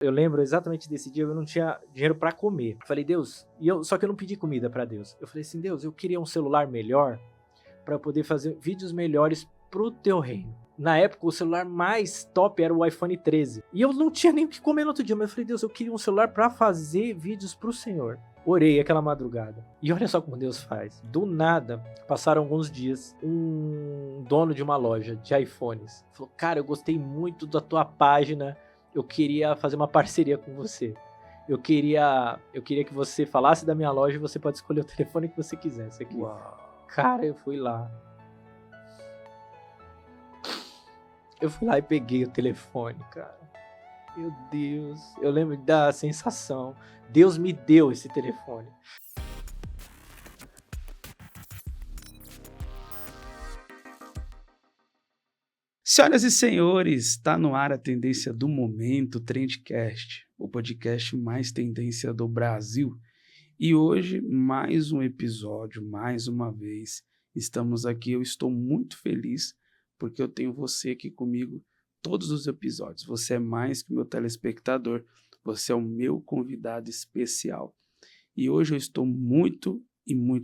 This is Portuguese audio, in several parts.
Eu lembro exatamente desse dia, eu não tinha dinheiro pra comer. Falei, Deus, só que eu não pedi comida pra Deus. Eu falei assim, Deus, eu queria um celular melhor pra eu poder fazer vídeos melhores pro teu reino. Na época, o celular mais top era o iPhone 13. E eu não tinha nem o que comer no outro dia, mas eu falei, Deus, eu queria um celular pra fazer vídeos pro Senhor. Orei aquela madrugada. E olha só como Deus faz. Do nada, passaram alguns dias, um dono de uma loja de iPhones falou, cara, eu gostei muito da tua página, eu queria fazer uma parceria com você. Eu queria que você falasse da minha loja e você pode escolher o telefone que você quisesse aqui. Uau. Cara, eu fui lá e peguei o telefone, cara. Meu Deus, eu lembro da sensação. Deus me deu esse telefone. Senhoras e senhores, está no ar a tendência do momento, Trendcast, o podcast mais tendência do Brasil. E hoje, mais um episódio, mais uma vez, estamos aqui. Eu estou muito feliz porque eu tenho você aqui comigo todos os episódios. Você é mais que meu telespectador, você é o meu convidado especial. E hoje eu estou muito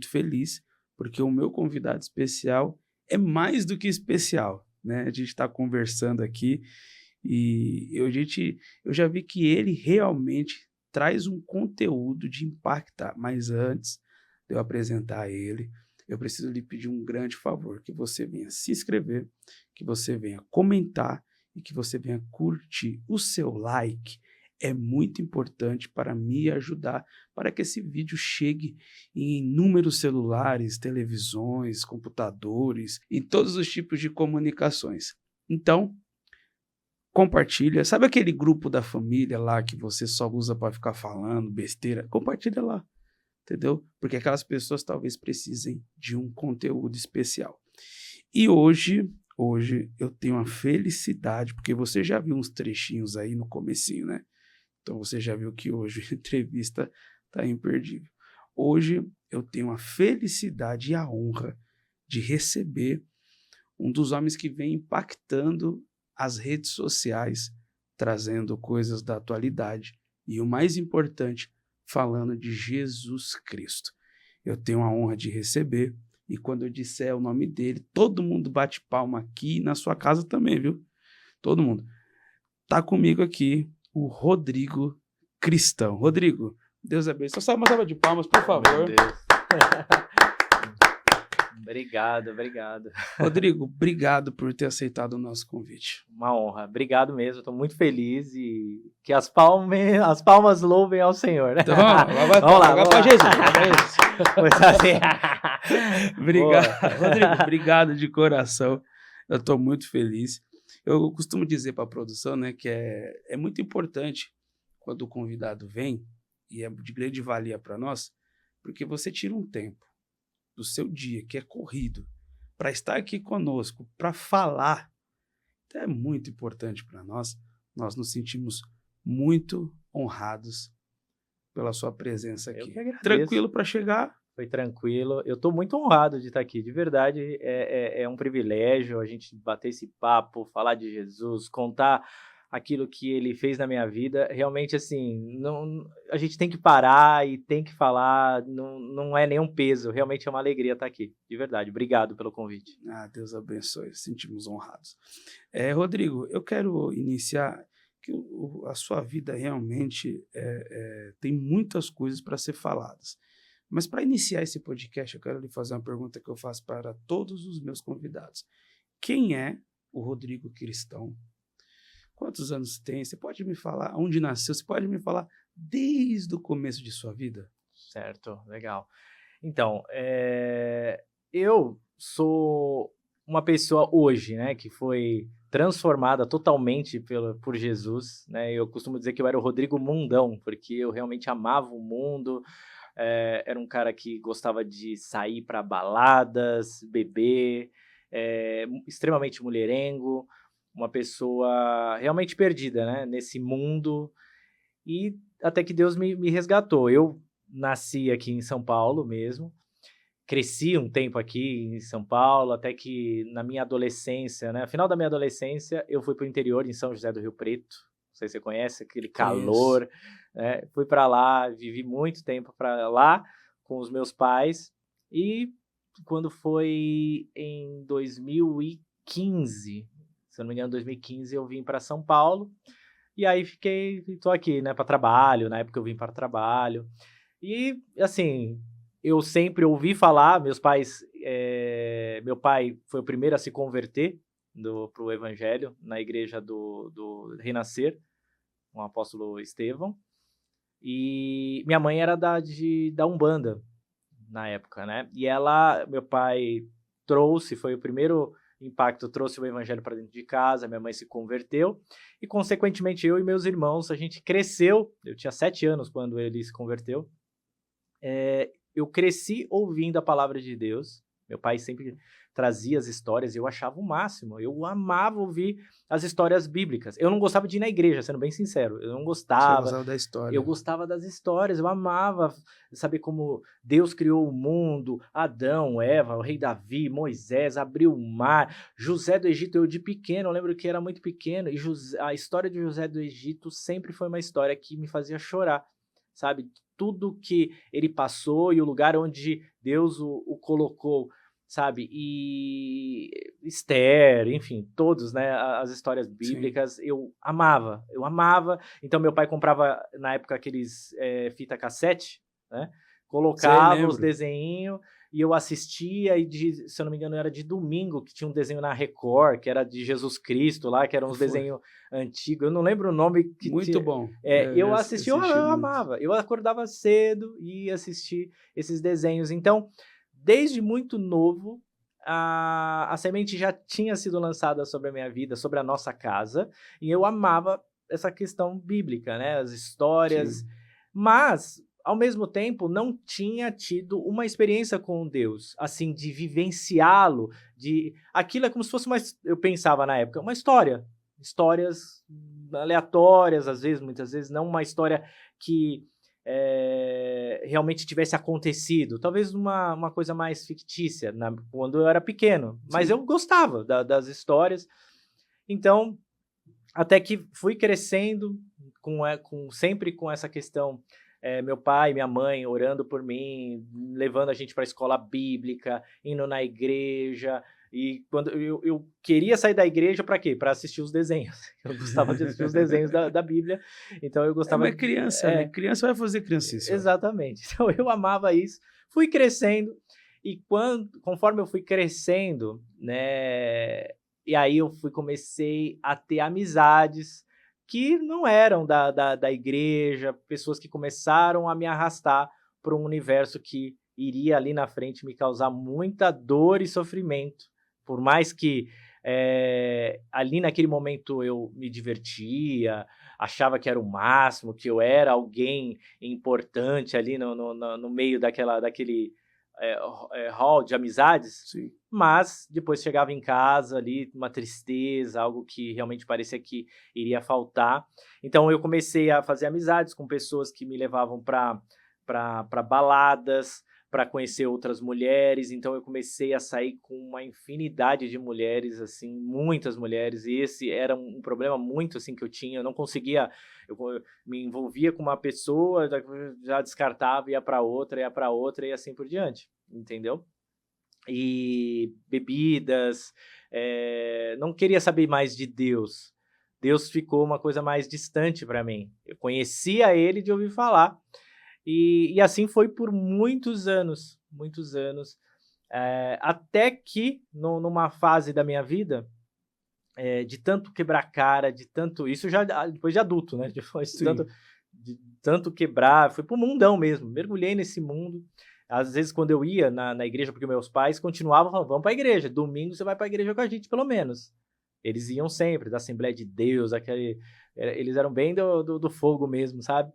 feliz porque o meu convidado especial é mais do que especial, né? A gente está conversando aqui e eu já vi que ele realmente traz um conteúdo de impactar, mas antes de eu apresentar ele, eu preciso lhe pedir um grande favor, que você venha se inscrever, que você venha comentar e que você venha curtir. O seu like é muito importante para me ajudar, para que esse vídeo chegue em inúmeros celulares, televisões, computadores, em todos os tipos de comunicações. Então, compartilha. Sabe aquele grupo da família lá que você só usa para ficar falando besteira? Compartilha lá, entendeu? Porque aquelas pessoas talvez precisem de um conteúdo especial. E hoje eu tenho a felicidade, porque você já viu uns trechinhos aí no comecinho, né? Então você já viu que hoje a entrevista tá imperdível. Hoje eu tenho a felicidade e a honra de receber um dos homens que vem impactando as redes sociais, trazendo coisas da atualidade e o mais importante, falando de Jesus Cristo. Eu tenho a honra de receber e quando eu disser o nome dele, todo mundo bate palma aqui, na sua casa também, viu? Todo mundo. Tá comigo aqui o Rodrigo Cristão. Rodrigo, Deus abençoe. Só uma salva de palmas, por favor. Meu Deus. Obrigado. Rodrigo, obrigado por ter aceitado o nosso convite. Uma honra. Obrigado mesmo, estou muito feliz e que as palmas louvem ao Senhor, né? Então vamos lá. Para Jesus. Obrigado, Rodrigo, obrigado de coração. Eu estou muito feliz. Eu costumo dizer para a produção, né, que é muito importante quando o convidado vem, e é de grande valia para nós, porque você tira um tempo do seu dia, que é corrido, para estar aqui conosco, para falar. Então é muito importante para nós. Nós nos sentimos muito honrados pela sua presença aqui. Eu que agradeço. Tranquilo para chegar? Foi tranquilo. Eu estou muito honrado de estar aqui. De verdade, é um privilégio a gente bater esse papo, falar de Jesus, contar aquilo que ele fez na minha vida. Realmente, assim, a gente tem que parar e tem que falar. Não é nenhum peso. Realmente é uma alegria estar aqui. De verdade. Obrigado pelo convite. Deus abençoe. Sentimos honrados. Rodrigo, eu quero iniciar que a sua vida realmente tem muitas coisas para ser faladas. Mas para iniciar esse podcast, eu quero lhe fazer uma pergunta que eu faço para todos os meus convidados. Quem é o Rodrigo Cristão? Quantos anos tem? Você pode me falar onde nasceu? Você pode me falar desde o começo de sua vida? Certo, legal. Então, eu sou uma pessoa hoje, né, que foi transformada totalmente por Jesus, né? Eu costumo dizer que eu era o Rodrigo Mundão, porque eu realmente amava o mundo. Era um cara que gostava de sair para baladas, beber, extremamente mulherengo, uma pessoa realmente perdida, né, nesse mundo, e até que Deus me resgatou. Eu nasci aqui em São Paulo mesmo, cresci um tempo aqui em São Paulo, até que na minha adolescência, né, final da minha adolescência, eu fui para o interior, em São José do Rio Preto, sei se você conhece, aquele calor, né? Fui para lá, vivi muito tempo para lá com os meus pais, e quando foi em 2015, se eu não me engano, 2015, eu vim para São Paulo, e aí tô aqui, né, para trabalho, na época eu vim para trabalho, e assim, eu sempre ouvi falar, meu pai foi o primeiro a se converter pro evangelho na igreja do Renascer, com o apóstolo Estevão, e minha mãe era da Umbanda na época, né? E meu pai foi o primeiro impacto, trouxe o evangelho para dentro de casa, minha mãe se converteu, e consequentemente eu e meus irmãos, a gente cresceu, eu tinha 7 anos quando ele se converteu, eu cresci ouvindo a palavra de Deus, meu pai sempre trazia as histórias, eu achava o máximo, eu amava ouvir as histórias bíblicas. Eu não gostava de ir na igreja, sendo bem sincero, eu não Você gostava. gostava da história. Eu gostava das histórias, eu amava saber como Deus criou o mundo, Adão, Eva, o rei Davi, Moisés, abriu o mar, José do Egito. Eu de pequeno, eu lembro que era muito pequeno, e a história de José do Egito sempre foi uma história que me fazia chorar, sabe? Tudo que ele passou e o lugar onde Deus o colocou, sabe? E Esther, enfim, todos, né? As histórias bíblicas, sim, eu amava. Então, meu pai comprava, na época, aqueles fita cassete, né? Colocava os desenhinhos e eu assistia, e se eu não me engano, era de domingo, que tinha um desenho na Record, que era de Jesus Cristo lá, que eram uns desenhos antigos, eu não lembro o nome. Muito bom. Eu assisti, eu amava. Eu acordava cedo e ia assistir esses desenhos. Então, desde muito novo, a semente já tinha sido lançada sobre a minha vida, sobre a nossa casa, e eu amava essa questão bíblica, né? As histórias, sim, mas ao mesmo tempo não tinha tido uma experiência com Deus, assim, de vivenciá-lo, aquilo é como se fosse eu pensava na época, uma histórias aleatórias, muitas vezes, não uma história que realmente tivesse acontecido, talvez uma coisa mais fictícia, quando eu era pequeno, mas sim, eu gostava das histórias. Então, até que fui crescendo sempre com essa questão, meu pai e minha mãe orando por mim, levando a gente para a escola bíblica, indo na igreja. E quando eu queria sair da igreja, para quê? Para assistir os desenhos. Eu gostava de assistir os desenhos da Bíblia, então eu gostava. Mas criança, né? Criança vai fazer criancice. Exatamente. Então eu amava isso, fui crescendo, e conforme eu fui crescendo, né, e aí comecei a ter amizades que não eram da igreja, pessoas que começaram a me arrastar para um universo que iria ali na frente me causar muita dor e sofrimento. Por mais que ali naquele momento eu me divertia, achava que era o máximo, que eu era alguém importante ali no meio daquele hall de amizades, sim, mas depois chegava em casa ali, uma tristeza, algo que realmente parecia que iria faltar. Então eu comecei a fazer amizades com pessoas que me levavam para baladas, para conhecer outras mulheres. Então eu comecei a sair com uma infinidade de mulheres, assim, muitas mulheres, e esse era um problema muito, assim, que eu tinha. Eu não conseguia, eu me envolvia com uma pessoa, já descartava, ia para outra, e assim por diante, entendeu? E bebidas, não queria saber mais de Deus. Deus ficou uma coisa mais distante para mim. Eu conhecia ele de ouvir falar, e assim foi por muitos anos, até que numa fase da minha vida, de tanto quebrar cara, isso já depois de adulto, né, depois de tanto quebrar, fui pro mundão mesmo, mergulhei nesse mundo. Às vezes quando eu ia na igreja, porque meus pais continuavam falando, vamos pra igreja, domingo você vai pra igreja com a gente pelo menos. Eles iam sempre, da Assembleia de Deus, eles eram bem do fogo mesmo, sabe?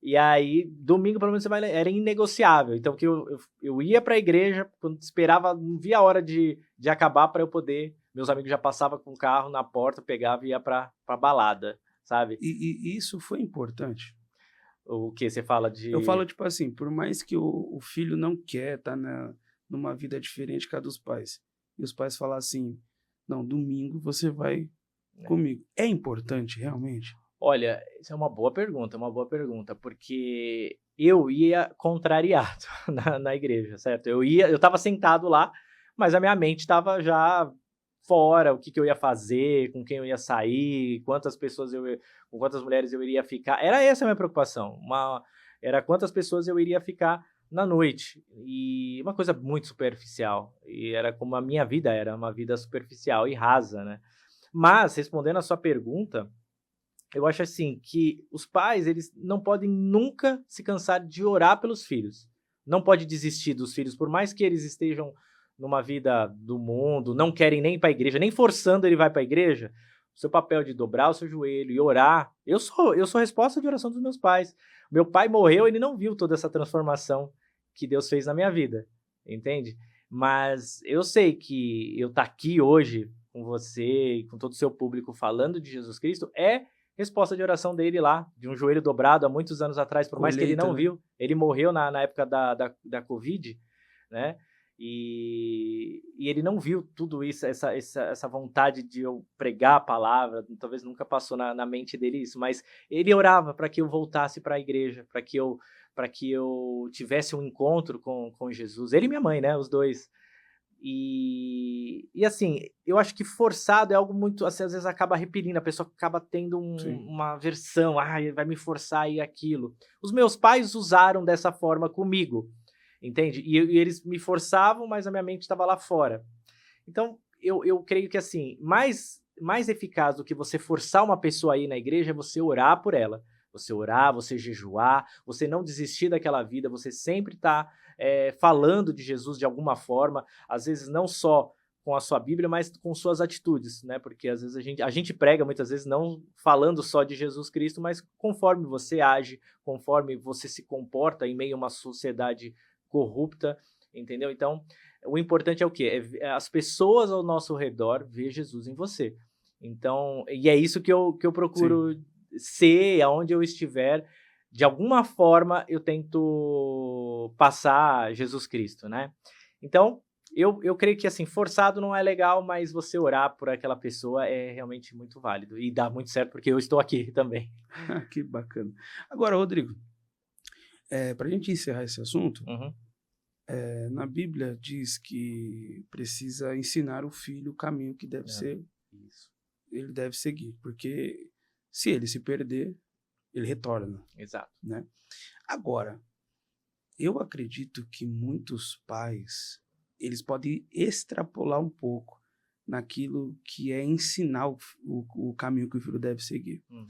E aí, domingo, pelo menos, era inegociável. Então, que eu ia para a igreja, quando esperava, não via a hora de acabar para eu poder. Meus amigos já passavam com o carro na porta, pegava e ia para balada, sabe? E isso foi importante. O que você fala de... Eu falo, tipo assim, por mais que o filho não quer estar numa vida diferente que a dos pais, e os pais falam assim, não, domingo você vai comigo. É importante, realmente? Olha, isso é uma boa pergunta, porque eu ia contrariado na igreja, certo? Eu estava sentado lá, mas a minha mente estava já fora, o que que eu ia fazer, com quem eu ia sair, com quantas mulheres eu iria ficar. Era essa a minha preocupação, era quantas pessoas eu iria ficar na noite. E uma coisa muito superficial, e era como a minha vida era, uma vida superficial e rasa, né? Mas, respondendo a sua pergunta, eu acho assim que os pais, eles não podem nunca se cansar de orar pelos filhos. Não pode desistir dos filhos, por mais que eles estejam numa vida do mundo, não querem nem ir para a igreja, nem forçando ele vai para a igreja. O seu papel de dobrar o seu joelho e orar. Eu sou a resposta de oração dos meus pais. Meu pai morreu, ele não viu toda essa transformação que Deus fez na minha vida, entende? Mas eu sei que eu estar aqui hoje com você e com todo o seu público falando de Jesus Cristo é resposta de oração dele lá, de um joelho dobrado há muitos anos atrás, por mais que ele Colheita, não né? viu. Ele morreu na época da Covid, né? E ele não viu tudo isso, essa vontade de eu pregar a palavra, talvez nunca passou na mente dele isso, mas ele orava para que eu voltasse para a igreja, para que eu tivesse um encontro com Jesus. Ele e minha mãe, né? Os dois. E assim, eu acho que forçado é algo muito, assim, às vezes acaba repelindo, a pessoa acaba tendo Sim. uma aversão, ele vai me forçar e aquilo. Os meus pais usaram dessa forma comigo, entende? E eles me forçavam, mas a minha mente estava lá fora. Então, eu creio que assim, mais eficaz do que você forçar uma pessoa a ir na igreja é você orar por ela. Você orar, você jejuar, você não desistir daquela vida, você sempre tá falando de Jesus de alguma forma, às vezes não só com a sua Bíblia, mas com suas atitudes, né? Porque às vezes a gente prega muitas vezes não falando só de Jesus Cristo, mas conforme você age, conforme você se comporta em meio a uma sociedade corrupta, entendeu? Então, o importante é o quê? É as pessoas ao nosso redor ver Jesus em você. Então, e é isso que eu Sim. procuro ser, aonde eu estiver, de alguma forma eu tento passar Jesus Cristo, né? Então, eu creio que assim, forçado não é legal, mas você orar por aquela pessoa é realmente muito válido. E dá muito certo, porque eu estou aqui também. Que bacana. Agora, Rodrigo, para a gente encerrar esse assunto, Uhum. na Bíblia diz que precisa ensinar o filho o caminho que É, isso, ele deve seguir, porque se ele se perder, ele retorna, exato. né? Agora, eu acredito que muitos pais, eles podem extrapolar um pouco naquilo que é ensinar o caminho que o filho deve seguir. Uhum.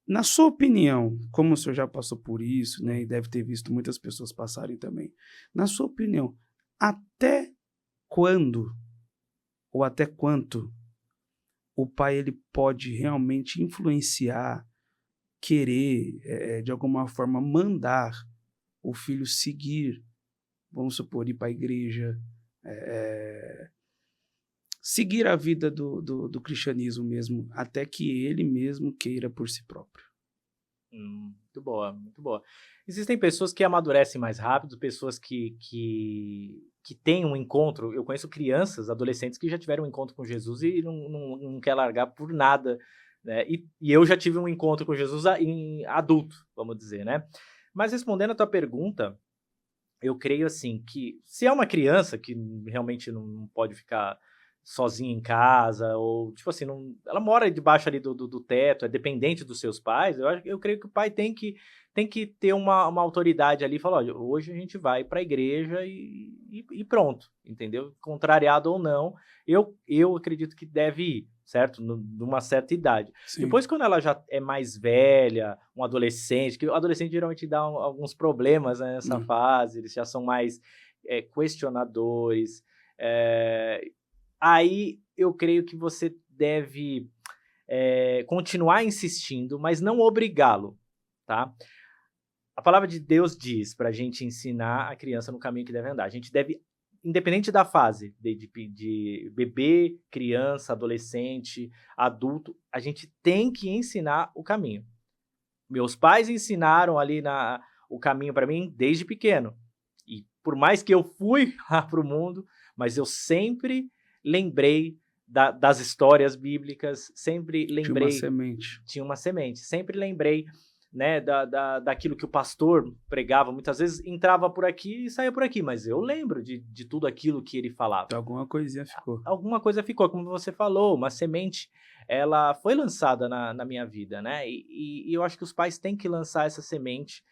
Na sua opinião, como o senhor já passou por isso, né, e Uhum. deve ter visto muitas pessoas passarem também, na sua opinião, até quando ou até quanto o pai ele pode realmente influenciar, querer, de alguma forma mandar o filho seguir, vamos supor, ir para a igreja, seguir a vida do cristianismo mesmo, até que ele mesmo queira por si próprio. Muito boa, muito boa. Existem pessoas que amadurecem mais rápido, pessoas que têm um encontro. Eu conheço crianças, adolescentes que já tiveram um encontro com Jesus e não quer largar por nada, né? E eu já tive um encontro com Jesus em adulto, vamos dizer, né? Mas respondendo a tua pergunta, eu creio assim que se é uma criança que realmente não pode ficar sozinha em casa ou tipo assim, não, ela mora debaixo ali do teto, é dependente dos seus pais, eu creio que o pai tem que ter uma autoridade ali e falar: olha, hoje a gente vai para a igreja e pronto, entendeu? Contrariado ou não, eu acredito que deve ir, certo? Numa certa idade. Sim, Depois, quando ela já é mais velha, um adolescente, que o adolescente geralmente dá alguns problemas, né, nessa né, fase, eles já são mais questionadores. eh, Aí eu creio que você deve continuar insistindo, mas não obrigá-lo, tá? A palavra de Deus diz para a gente ensinar a criança no caminho que deve andar. A gente deve, independente da fase, de bebê, criança, adolescente, adulto, a gente tem que ensinar o caminho. Meus pais ensinaram ali o caminho para mim desde pequeno. E por mais que eu fui lá para o mundo, mas eu sempre lembrei das histórias bíblicas, sempre lembrei... Tinha uma semente. Sempre lembrei, né, daquilo que o pastor pregava. Muitas vezes entrava por aqui e saía por aqui, mas eu lembro de tudo aquilo que ele falava. Alguma coisinha ficou. Alguma coisa ficou, como você falou, uma semente, ela foi lançada na minha vida, né? E eu acho que os pais têm que lançar essa semente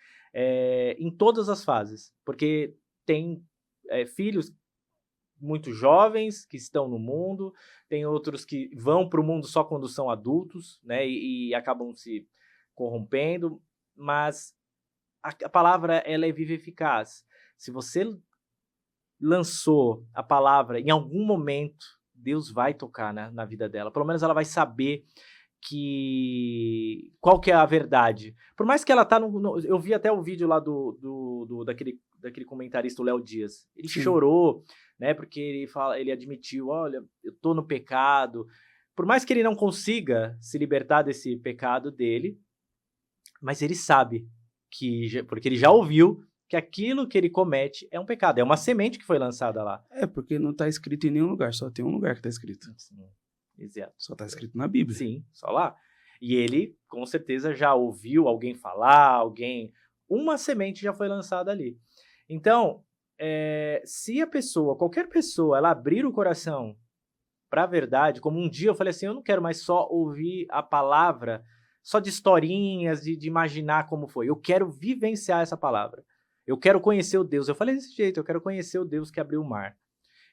em todas as fases, porque tem filhos muito jovens que estão no mundo, tem outros que vão para o mundo só quando são adultos, né? E acabam se corrompendo, mas a palavra, ela é viva e eficaz. Se você lançou a palavra, em algum momento, Deus vai tocar na vida dela. Pelo menos ela vai saber qual que é a verdade. Por mais que ela tá eu vi até o vídeo lá daquele comentarista, o Léo Dias. Ele Sim. Chorou, né? Porque ele admitiu, olha, eu tô no pecado. Por mais que ele não consiga se libertar desse pecado dele, mas ele sabe porque ele já ouviu que aquilo que ele comete é um pecado, é uma semente que foi lançada lá. Porque não está escrito em nenhum lugar, só tem um lugar que está escrito. Sim, exato. Só está escrito na Bíblia. Sim, só lá. E ele, com certeza, já ouviu alguém falar, uma semente já foi lançada ali. Então, se qualquer pessoa, ela abrir o coração para a verdade, como um dia eu falei assim, eu não quero mais só ouvir a palavra, só de historinhas, de imaginar como foi. Eu quero vivenciar essa palavra. Eu quero conhecer o Deus. Eu falei desse jeito, eu quero conhecer o Deus que abriu o mar.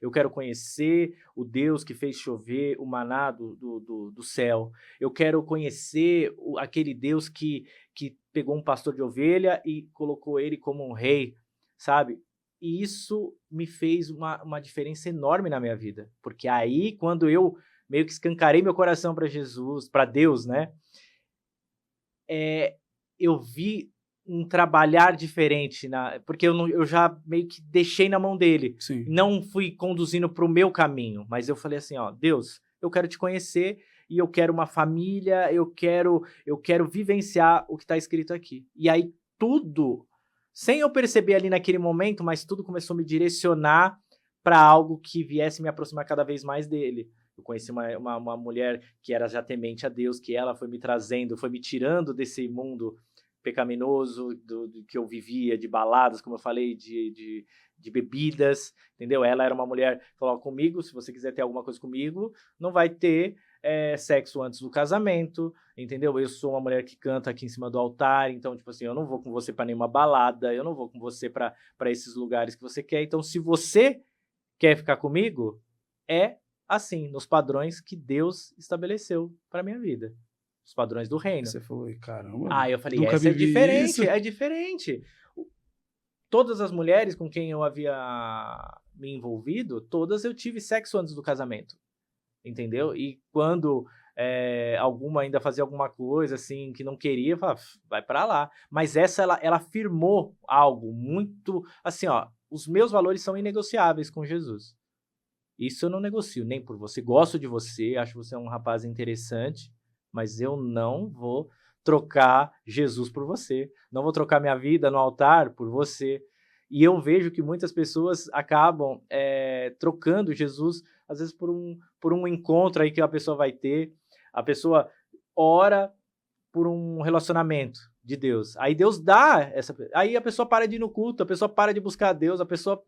Eu quero conhecer o Deus que fez chover o maná do céu. Eu quero conhecer aquele Deus que pegou um pastor de ovelha e colocou ele como um rei, sabe? E isso me fez uma diferença enorme na minha vida. Porque aí, quando eu meio que escancarei meu coração para Jesus, para Deus, né? Eu vi um trabalhar diferente, porque eu já meio que deixei na mão dele. Sim. Não fui conduzindo para o meu caminho, mas eu falei assim, ó, Deus, eu quero te conhecer e eu quero uma família, eu quero vivenciar o que está escrito aqui. E aí tudo, sem eu perceber ali naquele momento, mas tudo começou a me direcionar para algo que viesse me aproximar cada vez mais dele. Eu conheci uma mulher que era já temente a Deus, que ela foi me trazendo, foi me tirando desse mundo pecaminoso do que eu vivia, de baladas, como eu falei, de bebidas, entendeu? Ela era uma mulher que falou, comigo, se você quiser ter alguma coisa comigo, não vai ter sexo antes do casamento, entendeu? Eu sou uma mulher que canta aqui em cima do altar, então, tipo assim, eu não vou com você para nenhuma balada, eu não vou com você para esses lugares que você quer, então, se você quer ficar comigo, assim, nos padrões que Deus estabeleceu para minha vida. Os padrões do reino. Você falou, caramba. Eu falei, essa é diferente, é diferente. Todas as mulheres com quem eu havia me envolvido, todas eu tive sexo antes do casamento. Entendeu? E quando alguma ainda fazia alguma coisa assim que não queria, eu falava, vai para lá. Mas essa, ela afirmou algo muito, assim, ó, os meus valores são inegociáveis com Jesus. Isso eu não negocio, nem por você. Gosto de você, acho você um rapaz interessante, mas eu não vou trocar Jesus por você. Não vou trocar minha vida no altar por você. E eu vejo que muitas pessoas acabam trocando Jesus, às vezes por um encontro aí que a pessoa vai ter. A pessoa ora por um relacionamento de Deus. Aí Deus dá aí a pessoa para de ir no culto, a pessoa para de buscar a Deus, a pessoa...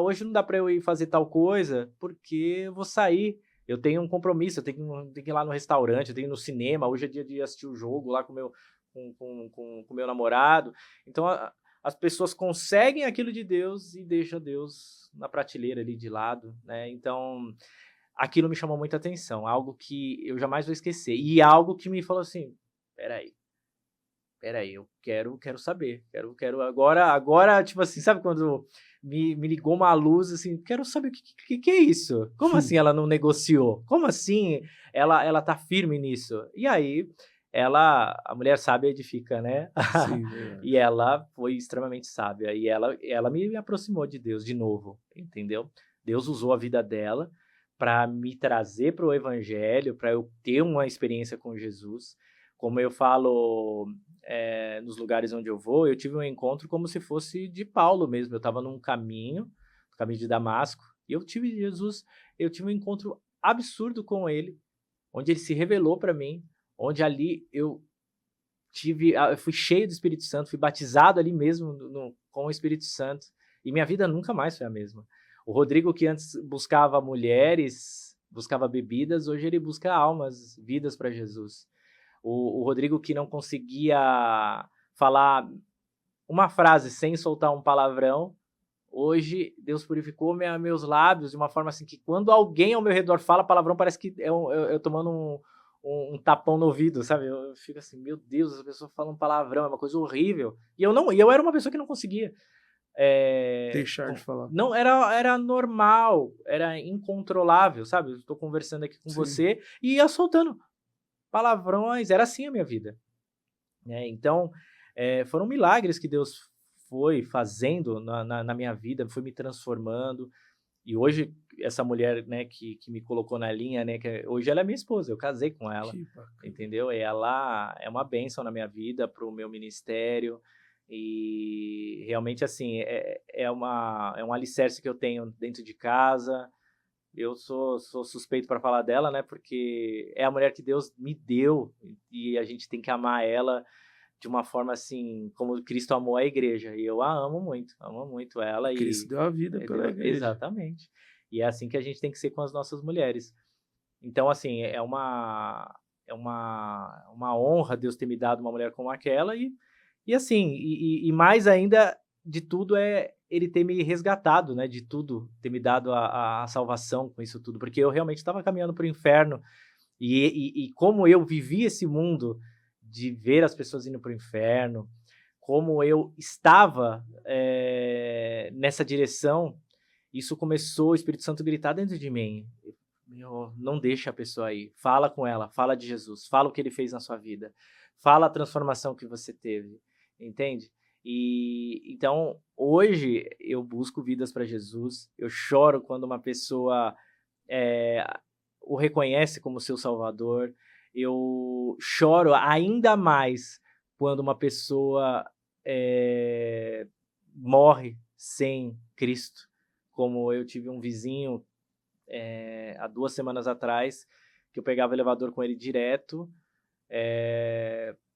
hoje não dá para eu ir fazer tal coisa, porque eu vou sair. Eu tenho um compromisso, eu tenho que ir lá no restaurante, eu tenho que ir no cinema, hoje é dia de assistir o jogo lá com o meu namorado. Então, as pessoas conseguem aquilo de Deus e deixam Deus na prateleira ali de lado, né? Então, aquilo me chamou muita atenção, algo que eu jamais vou esquecer. E algo que me falou assim, peraí, eu quero saber, quero agora, tipo assim, sabe quando me ligou uma luz, assim, quero saber o que é isso? Como assim ela não negociou? Como assim ela tá firme nisso? E aí, a mulher sábia edifica, né? Sim, E ela foi extremamente sábia, e ela me aproximou de Deus de novo, entendeu? Deus usou a vida dela para me trazer para o evangelho, para eu ter uma experiência com Jesus. Como eu falo nos lugares onde eu vou, eu tive um encontro como se fosse de Paulo mesmo. Eu estava num caminho de Damasco, e eu tive um encontro absurdo com ele, onde ele se revelou para mim, onde ali eu fui cheio do Espírito Santo, fui batizado ali mesmo com o Espírito Santo, e minha vida nunca mais foi a mesma. O Rodrigo, que antes buscava mulheres, buscava bebidas, hoje ele busca almas, vidas para Jesus. O Rodrigo, que não conseguia falar uma frase sem soltar um palavrão, hoje Deus purificou meus lábios de uma forma assim que quando alguém ao meu redor fala palavrão, parece que eu tomando um tapão no ouvido, sabe? Eu fico assim, meu Deus, essa pessoa fala um palavrão, é uma coisa horrível. E eu era uma pessoa que não conseguia. Deixar de falar. Não, era normal, era incontrolável, sabe? Eu tô conversando aqui com você e ia soltando palavrões, era assim a minha vida. Então, foram milagres que Deus foi fazendo na minha vida, foi me transformando. E hoje, essa mulher, né, que me colocou na linha, né, hoje ela é minha esposa, eu casei com ela, entendeu? E ela é uma bênção na minha vida, pro meu ministério. E realmente, assim, é um alicerce que eu tenho dentro de casa. Eu sou suspeito para falar dela, né, porque é a mulher que Deus me deu e a gente tem que amar ela de uma forma assim, como Cristo amou a igreja. E eu a amo muito ela. Cristo deu a vida pela igreja. Exatamente. E é assim que a gente tem que ser com as nossas mulheres. Então, assim, é uma honra Deus ter me dado uma mulher como aquela. E assim, e mais ainda de tudo é ele ter me resgatado, né, de tudo, ter me dado a salvação com isso tudo, porque eu realmente estava caminhando para o inferno, e como eu vivi esse mundo de ver as pessoas indo para o inferno, como eu estava nessa direção, isso começou o Espírito Santo gritar dentro de mim, não deixa a pessoa aí, fala com ela, fala de Jesus, fala o que ele fez na sua vida, fala a transformação que você teve, entende? E então, hoje, eu busco vidas para Jesus, eu choro quando uma pessoa o reconhece como seu Salvador, eu choro ainda mais quando uma pessoa morre sem Cristo, como eu tive um vizinho há 2 semanas atrás, que eu pegava o elevador com ele direto,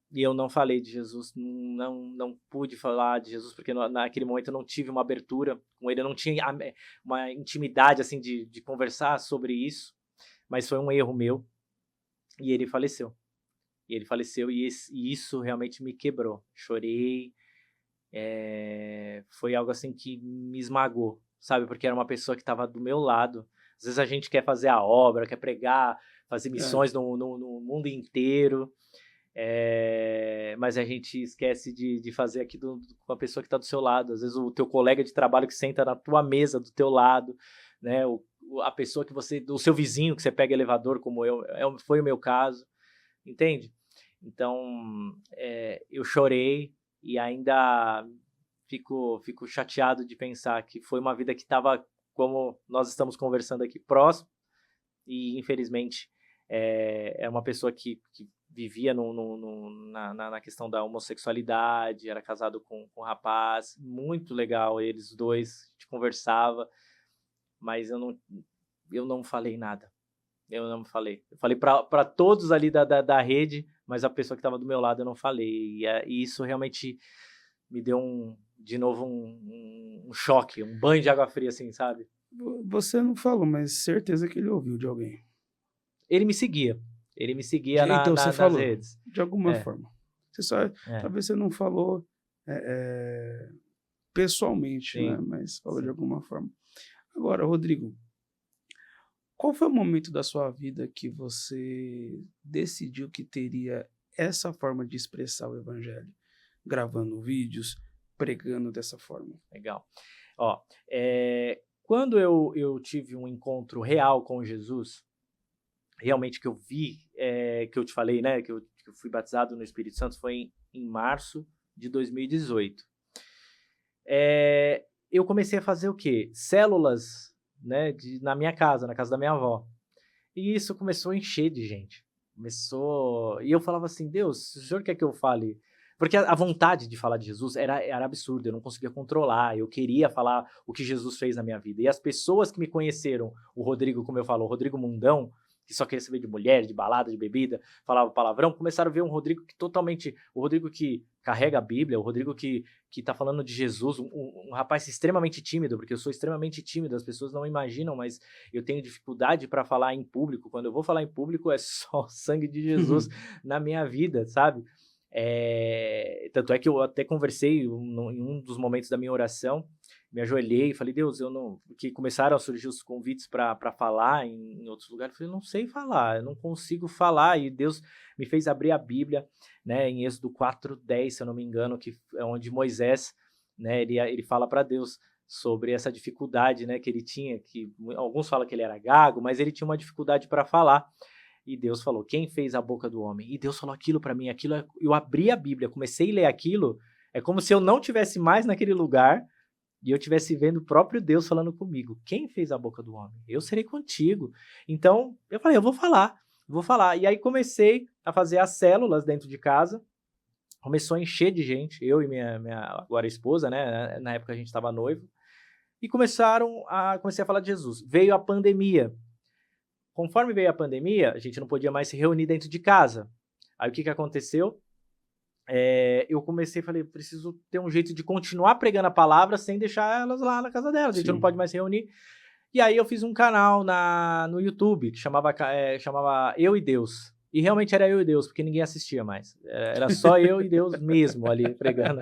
e eu não falei de Jesus, não pude falar de Jesus, porque naquele momento eu não tive uma abertura com ele, eu não tinha uma intimidade assim de conversar sobre isso, mas foi um erro meu, e ele faleceu. E isso realmente me quebrou. Chorei, foi algo assim que me esmagou, sabe? Porque era uma pessoa que estava do meu lado. Às vezes a gente quer fazer a obra, quer pregar, fazer missões no mundo inteiro, mas a gente esquece de fazer aqui com a pessoa que está do seu lado. Às vezes o teu colega de trabalho que senta na tua mesa do teu lado, né? A pessoa o seu vizinho que você pega elevador, como foi o meu caso, entende? Então, eu chorei e ainda fico chateado de pensar que foi uma vida que estava, como nós estamos conversando aqui, próximo, e infelizmente é uma pessoa que vivia na questão da homossexualidade, era casado com um rapaz, muito legal eles dois, a gente conversava, mas eu não falei nada. Eu não falei. Eu falei para todos ali da rede, mas a pessoa que estava do meu lado eu não falei. E isso realmente me deu de novo um choque, um banho de água fria, assim, sabe? Você não falou, mas certeza que ele ouviu de alguém. Ele me seguia Então você nas falou, redes. de alguma forma. Você só, talvez você não falou pessoalmente, Sim. né? Mas falou Sim. de alguma forma. Agora, Rodrigo, qual foi o momento da sua vida que você decidiu que teria essa forma de expressar o evangelho? Gravando vídeos, pregando dessa forma. Legal. Ó, quando eu tive um encontro real com Jesus, realmente que eu vi, que eu te falei, né, que eu fui batizado no Espírito Santo, foi em março de 2018. Eu comecei a fazer o quê? Células, né, na minha casa, na casa da minha avó. E isso começou a encher de gente. E eu falava assim, Deus, se o senhor quer que eu fale Porque a vontade de falar de Jesus era absurda, eu não conseguia controlar, eu queria falar o que Jesus fez na minha vida. E as pessoas que me conheceram, o Rodrigo, como eu falo, o Rodrigo Mundão, que só queria saber de mulher, de balada, de bebida, falava palavrão, começaram a ver um Rodrigo que totalmente, o Rodrigo que carrega a Bíblia, o Rodrigo que tá falando de Jesus, um rapaz extremamente tímido, porque eu sou extremamente tímido, as pessoas não imaginam, mas eu tenho dificuldade para falar em público. Quando eu vou falar em público é só o sangue de Jesus na minha vida, sabe? Tanto é que eu até conversei em um dos momentos da minha oração, me ajoelhei e falei, Deus, eu não... Porque começaram a surgir os convites para falar em outros lugares, eu falei, eu não sei falar, eu não consigo falar, e Deus me fez abrir a Bíblia, né, em Êxodo 4:10, se eu não me engano, que é onde Moisés, né, ele fala para Deus sobre essa dificuldade, né, que ele tinha, que alguns falam que ele era gago, mas ele tinha uma dificuldade para falar. E Deus falou, quem fez a boca do homem? E Deus falou aquilo para mim, eu abri a Bíblia, comecei a ler aquilo, é como se eu não tivesse mais naquele lugar e eu estivesse vendo o próprio Deus falando comigo. Quem fez a boca do homem? Eu serei contigo. Então, eu falei, eu vou falar. E aí comecei a fazer as células dentro de casa, começou a encher de gente, eu e minha agora esposa, né? Na época a gente estava noivo, e comecei a falar de Jesus. Veio a pandemia. Conforme veio a pandemia, a gente não podia mais se reunir dentro de casa. Aí o que aconteceu? Eu comecei, falei, preciso ter um jeito de continuar pregando a palavra sem deixar elas lá na casa delas. A gente não pode mais se reunir. E aí eu fiz um canal no YouTube que chamava Eu e Deus. E realmente era eu e Deus, porque ninguém assistia mais. Era só eu e Deus mesmo ali pregando.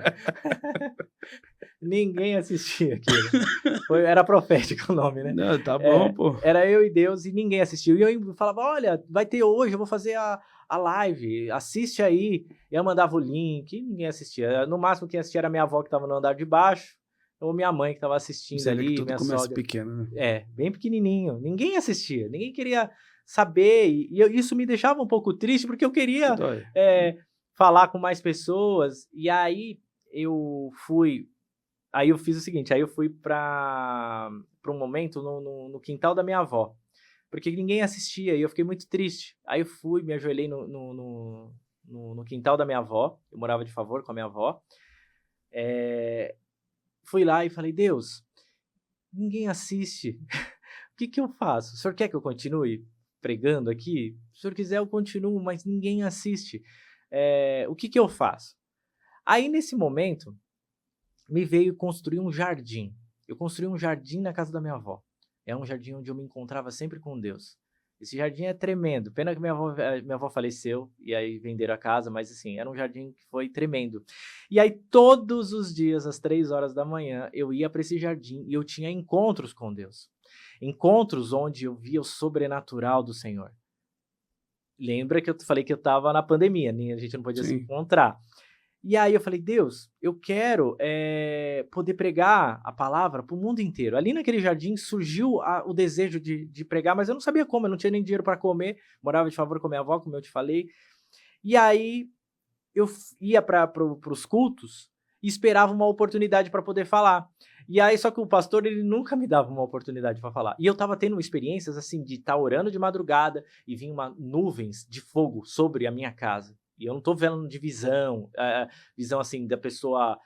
Ninguém assistia aquilo. Era profético o nome, né? Não, tá bom, pô. Era eu e Deus e ninguém assistiu. E eu falava, olha, vai ter hoje, eu vou fazer a live, assiste aí. E eu mandava o link e ninguém assistia. No máximo quem assistia era minha avó que estava no andar de baixo, ou minha mãe que estava assistindo. Você ali, vê que tudo minha começa sogra. Pequeno, né? Bem pequenininho. Ninguém assistia, ninguém queria saber. Isso me deixava um pouco triste, porque eu queria falar com mais pessoas. E aí eu fiz o seguinte, aí eu fui para um momento no quintal da minha avó, porque ninguém assistia e eu fiquei muito triste. Aí eu fui, me ajoelhei no quintal da minha avó, eu morava de favor com a minha avó, fui lá e falei, Deus, ninguém assiste, o que eu faço? O senhor quer que eu continue pregando aqui? Se o senhor quiser eu continuo, mas ninguém assiste. O que eu faço? Aí nesse momento, me veio construir um jardim. Eu construí um jardim na casa da minha avó. É um jardim onde eu me encontrava sempre com Deus. Esse jardim é tremendo. Pena que minha avó faleceu e aí venderam a casa, mas assim, era um jardim que foi tremendo. E aí todos os dias, às 3 horas da manhã, eu ia para esse jardim e eu tinha encontros com Deus. Encontros onde eu via o sobrenatural do Senhor. Lembra que eu falei que eu estava na pandemia, né? A gente não podia se encontrar. E aí eu falei, Deus, eu quero poder pregar a palavra para o mundo inteiro. Ali naquele jardim surgiu o desejo de pregar, mas eu não sabia como, eu não tinha nem dinheiro para comer, morava de favor com minha avó, como eu te falei. E aí eu ia para os cultos e esperava uma oportunidade para poder falar. E aí só que o pastor, ele nunca me dava uma oportunidade para falar. E eu estava tendo experiências assim de estar orando de madrugada e vinha nuvens de fogo sobre a minha casa. E eu não tô vendo de visão assim, da pessoa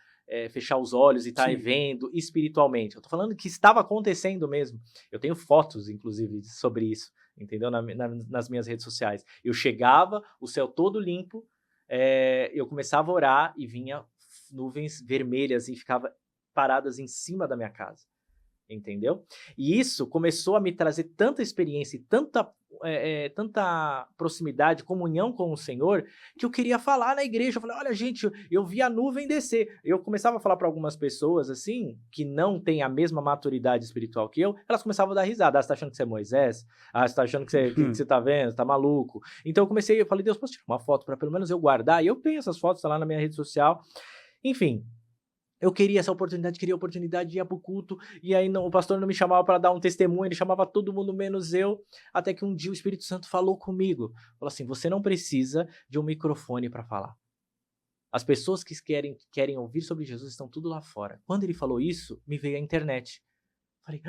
fechar os olhos e estar vendo espiritualmente. Eu tô falando que estava acontecendo mesmo. Eu tenho fotos, inclusive, sobre isso, entendeu? Nas minhas redes sociais. Eu chegava, o céu todo limpo, eu começava a orar e vinha nuvens vermelhas e ficava paradas em cima da minha casa. Entendeu? E isso começou a me trazer tanta experiência e tanta proximidade, comunhão com o Senhor, que eu queria falar na igreja. Eu falei, olha gente, eu vi a nuvem descer. Eu começava a falar para algumas pessoas assim, que não têm a mesma maturidade espiritual que eu, elas começavam a dar risada. Você tá achando que você é Moisés? Você tá achando que você tá vendo? Você tá maluco? Então eu falei, Deus, posso tirar uma foto para pelo menos eu guardar? E eu tenho essas fotos, tá lá na minha rede social. Enfim, eu queria essa oportunidade, de ir pro culto, e aí o pastor não me chamava para dar um testemunho, ele chamava todo mundo menos eu, até que um dia o Espírito Santo falou comigo, falou assim, você não precisa de um microfone para falar. As pessoas que querem ouvir sobre Jesus estão tudo lá fora. Quando ele falou isso, me veio a internet. Falei,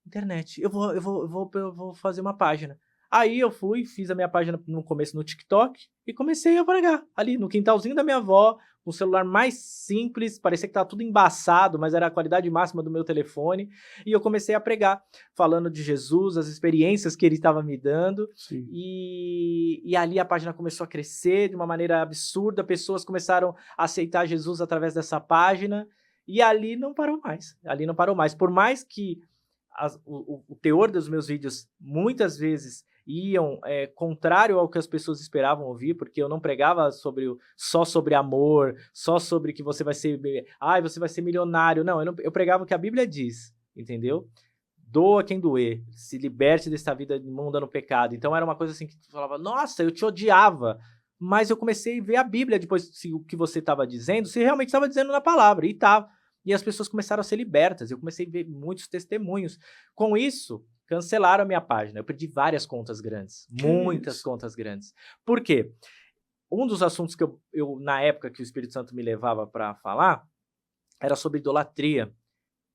internet, eu vou fazer uma página. Aí eu fui, fiz a minha página no começo no TikTok e comecei a pregar ali no quintalzinho da minha avó, com o celular mais simples, parecia que estava tudo embaçado, mas era a qualidade máxima do meu telefone. E eu comecei a pregar, falando de Jesus, as experiências que ele estava me dando. Sim. E ali a página começou a crescer de uma maneira absurda, pessoas começaram a aceitar Jesus através dessa página. E ali não parou mais, ali não parou mais. Por mais que o teor dos meus vídeos muitas vezes iam contrário ao que as pessoas esperavam ouvir, porque eu não pregava só sobre amor, só sobre que você vai ser, você vai ser milionário. Não, eu pregava o que a Bíblia diz, entendeu? Doa quem doer, se liberte dessa vida imunda no pecado. Então era uma coisa assim que tu falava, nossa, eu te odiava, mas eu comecei a ver a Bíblia depois, se o que você estava dizendo, se realmente estava dizendo na palavra, e estava. E as pessoas começaram a ser libertas, eu comecei a ver muitos testemunhos. Com isso, cancelaram a minha página. Eu perdi várias contas grandes, muitas contas grandes. Por quê? Um dos assuntos que eu na época que o Espírito Santo me levava para falar, era sobre idolatria.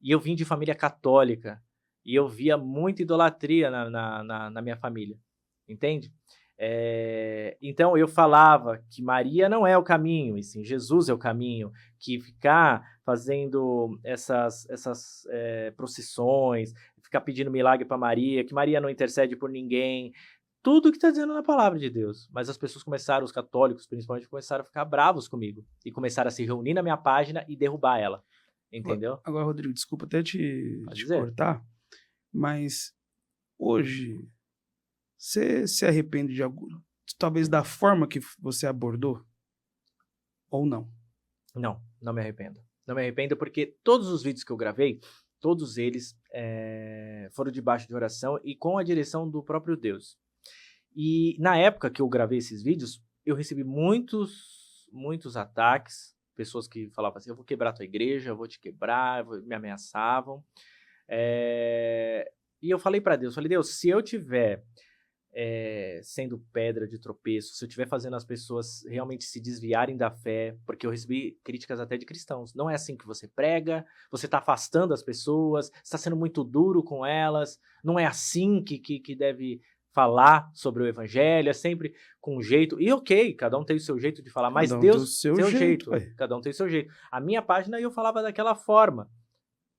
E eu vim de família católica, e eu via muita idolatria na minha família, entende? Então eu falava que Maria não é o caminho, e sim Jesus é o caminho, que ficar fazendo essas procissões, ficar pedindo milagre para Maria, que Maria não intercede por ninguém, tudo que está dizendo na palavra de Deus. Mas as pessoas começaram, os católicos principalmente, começaram a ficar bravos comigo, e começaram a se reunir na minha página e derrubar ela, entendeu? Agora, Rodrigo, desculpa até te cortar, mas hoje você se arrepende de algo, talvez da forma que você abordou? Ou não? Não me arrependo. Não me arrependo porque todos os vídeos que eu gravei, todos eles foram debaixo de oração e com a direção do próprio Deus. E na época que eu gravei esses vídeos, eu recebi muitos ataques, pessoas que falavam assim, eu vou quebrar tua igreja, eu vou te quebrar, me ameaçavam. E eu falei para Deus, Deus, se eu tiver sendo pedra de tropeço, se eu estiver fazendo as pessoas realmente se desviarem da fé, porque eu recebi críticas até de cristãos, não é assim que você prega, você está afastando as pessoas, está sendo muito duro com elas, não é assim que deve falar sobre o evangelho, é sempre com jeito, e ok, cada um tem o seu jeito de falar, mas Deus tem o seu jeito, cada um tem o seu jeito. A minha página eu falava daquela forma,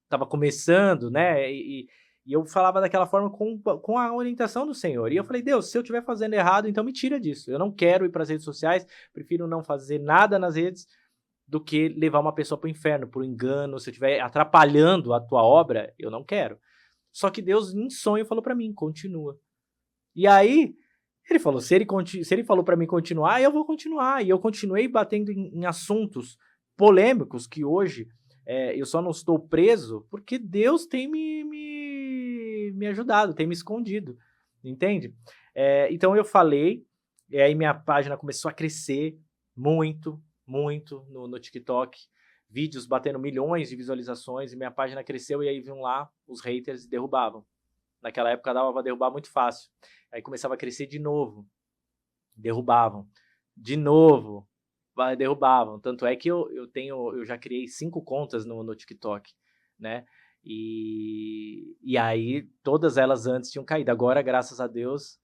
estava começando, né, e eu falava daquela forma com a orientação do Senhor. E eu falei, Deus, se eu estiver fazendo errado, então me tira disso. Eu não quero ir para as redes sociais, prefiro não fazer nada nas redes do que levar uma pessoa para o inferno, por engano. Se eu estiver atrapalhando a tua obra, eu não quero. Só que Deus, em sonho, falou para mim, continua. E aí, ele falou, se ele falou para mim continuar, eu vou continuar. E eu continuei batendo em assuntos polêmicos que hoje eu só não estou preso porque Deus tem me ajudado, tem me escondido, entende? Então eu falei, e aí minha página começou a crescer muito no TikTok, vídeos batendo milhões de visualizações, e minha página cresceu, e aí vinham lá os haters e derrubavam. Naquela época dava para derrubar muito fácil. Aí começava a crescer de novo, derrubavam, de novo, derrubavam. Tanto é que eu já criei 5 contas no TikTok, né? E aí todas elas antes tinham caído. Agora, graças a Deus,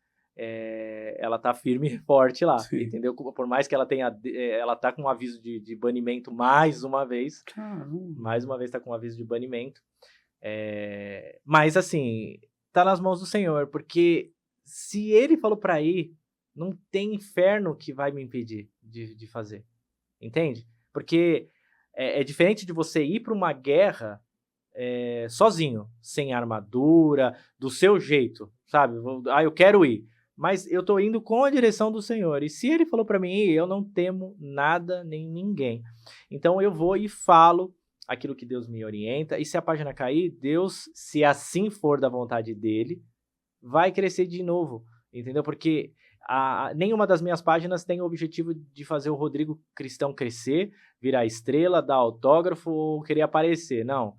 ela tá firme e forte lá, entendeu? Por mais que ela ela tá com um aviso de banimento mais uma vez. Mais uma vez tá com um aviso de banimento. Mas assim, tá nas mãos do Senhor, porque se ele falou para ir, não tem inferno que vai me impedir de fazer, entende? Porque é diferente de você ir para uma guerra sozinho, sem armadura, do seu jeito, sabe? Eu quero ir, mas eu tô indo com a direção do Senhor, e se ele falou para mim ir, eu não temo nada nem ninguém. Então eu vou e falo aquilo que Deus me orienta, e se a página cair, Deus, se assim for da vontade dele, vai crescer de novo, entendeu? Porque nenhuma das minhas páginas tem o objetivo de fazer o Rodrigo Cristão crescer, virar estrela, dar autógrafo ou querer aparecer, não.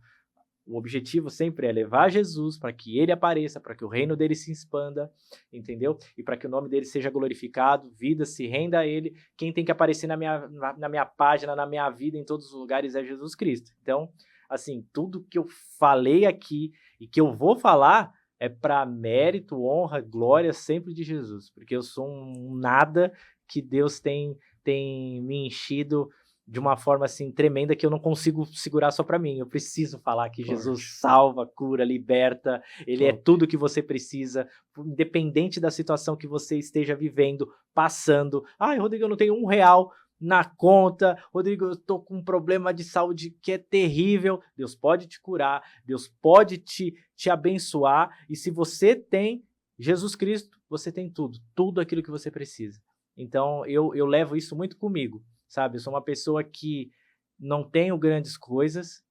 O objetivo sempre é levar Jesus para que ele apareça, para que o reino dele se expanda, entendeu? E para que o nome dele seja glorificado, vida se renda a ele. Quem tem que aparecer na minha página, na minha vida, em todos os lugares é Jesus Cristo. Então, assim, tudo que eu falei aqui e que eu vou falar é para mérito, honra, glória sempre de Jesus, porque eu sou um nada que Deus tem me enchido de uma forma assim tremenda que eu não consigo segurar só para mim. Eu preciso falar que Jesus Forte. salva, cura, liberta. Ele é Top. tudo que você precisa, independente da situação que você esteja vivendo, passando. Ai, Rodrigo, eu não tenho R$ 1 na conta. Rodrigo, eu tô com um problema de saúde que é terrível. Deus pode te curar, Deus pode te abençoar. E se você tem Jesus Cristo, você tem tudo aquilo que você precisa. Então, eu levo isso muito comigo, sabe? Eu sou uma pessoa que não tenho grandes coisas,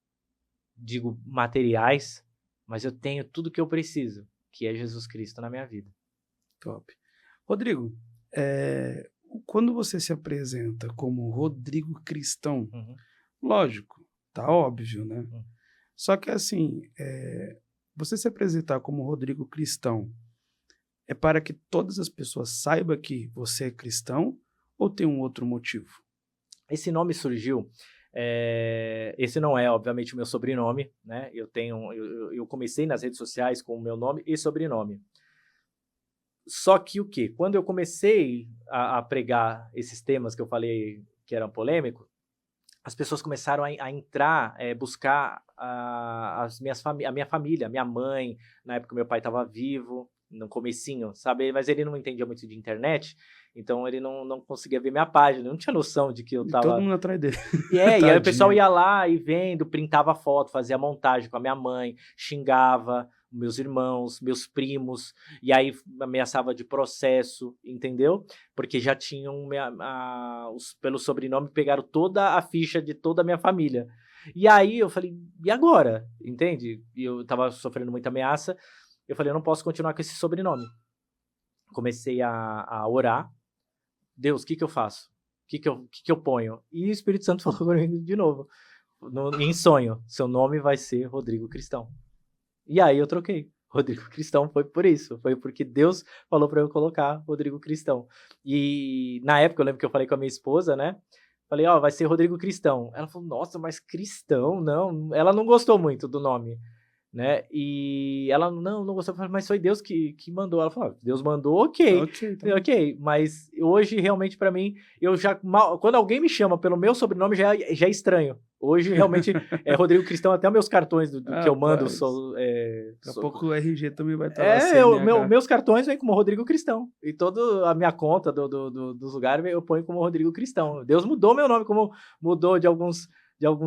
digo materiais, mas eu tenho tudo que eu preciso, que é Jesus Cristo na minha vida. Top. Rodrigo, quando você se apresenta como Rodrigo Cristão, Uhum, lógico, tá óbvio, né? uhum. Só que assim, você se apresentar como Rodrigo Cristão é para que todas as pessoas saibam que você é cristão ou tem um outro motivo? Esse nome surgiu, esse não é, obviamente, o meu sobrenome, né? Eu comecei nas redes sociais com o meu nome e sobrenome. Só que o quê? Quando eu comecei a pregar esses temas que eu falei que eram polêmicos, as pessoas começaram a entrar, buscar a minha família, minha mãe, na época meu pai estava vivo, no comecinho, sabe? Mas ele não entendia muito de internet, então ele não conseguia ver minha página, não tinha noção de que eu E todo estava. mundo atrás dele. E aí o pessoal Tadinho. ia lá e vendo, printava foto, fazia montagem com a minha mãe, xingava meus irmãos, meus primos, e aí ameaçava de processo, entendeu? Porque já tinham, pelo sobrenome, pegaram toda a ficha de toda a minha família. E aí eu falei, e agora? Entende? E eu tava sofrendo muita ameaça, eu falei, eu não posso continuar com esse sobrenome. Comecei a orar, Deus, o que eu faço? O que eu ponho? E o Espírito Santo falou comigo de novo, em sonho, seu nome vai ser Rodrigo Cristão. E aí eu troquei. Rodrigo Cristão foi por isso. Foi porque Deus falou para eu colocar Rodrigo Cristão. E na época eu lembro que eu falei com a minha esposa, né? Falei, vai ser Rodrigo Cristão. Ela falou, nossa, mas Cristão? Não. Ela não gostou muito do nome, né? E ela não gostou. Eu falei, mas foi Deus que mandou. Ela falou, Deus mandou, ok. Ok, tá Falei, bom. ok, mas hoje realmente para mim, quando alguém me chama pelo meu sobrenome já é estranho. Hoje realmente é Rodrigo Cristão, até meus cartões do que eu mando Rapaz, daqui a pouco o RG também vai estar lá, CNH. meus cartões vêm como Rodrigo Cristão. E toda a minha conta dos lugares eu ponho como Rodrigo Cristão. Deus mudou meu nome, como mudou de alguns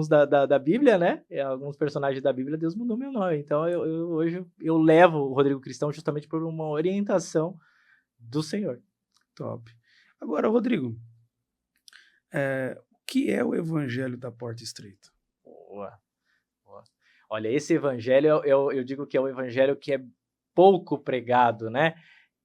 da Bíblia, né? Alguns personagens da Bíblia, Deus mudou meu nome. Então hoje eu levo o Rodrigo Cristão justamente por uma orientação do Senhor. Top. Agora, Rodrigo, o que é o Evangelho da Porta Estreita? Boa. Olha, esse evangelho, eu digo que é um evangelho que é pouco pregado, né?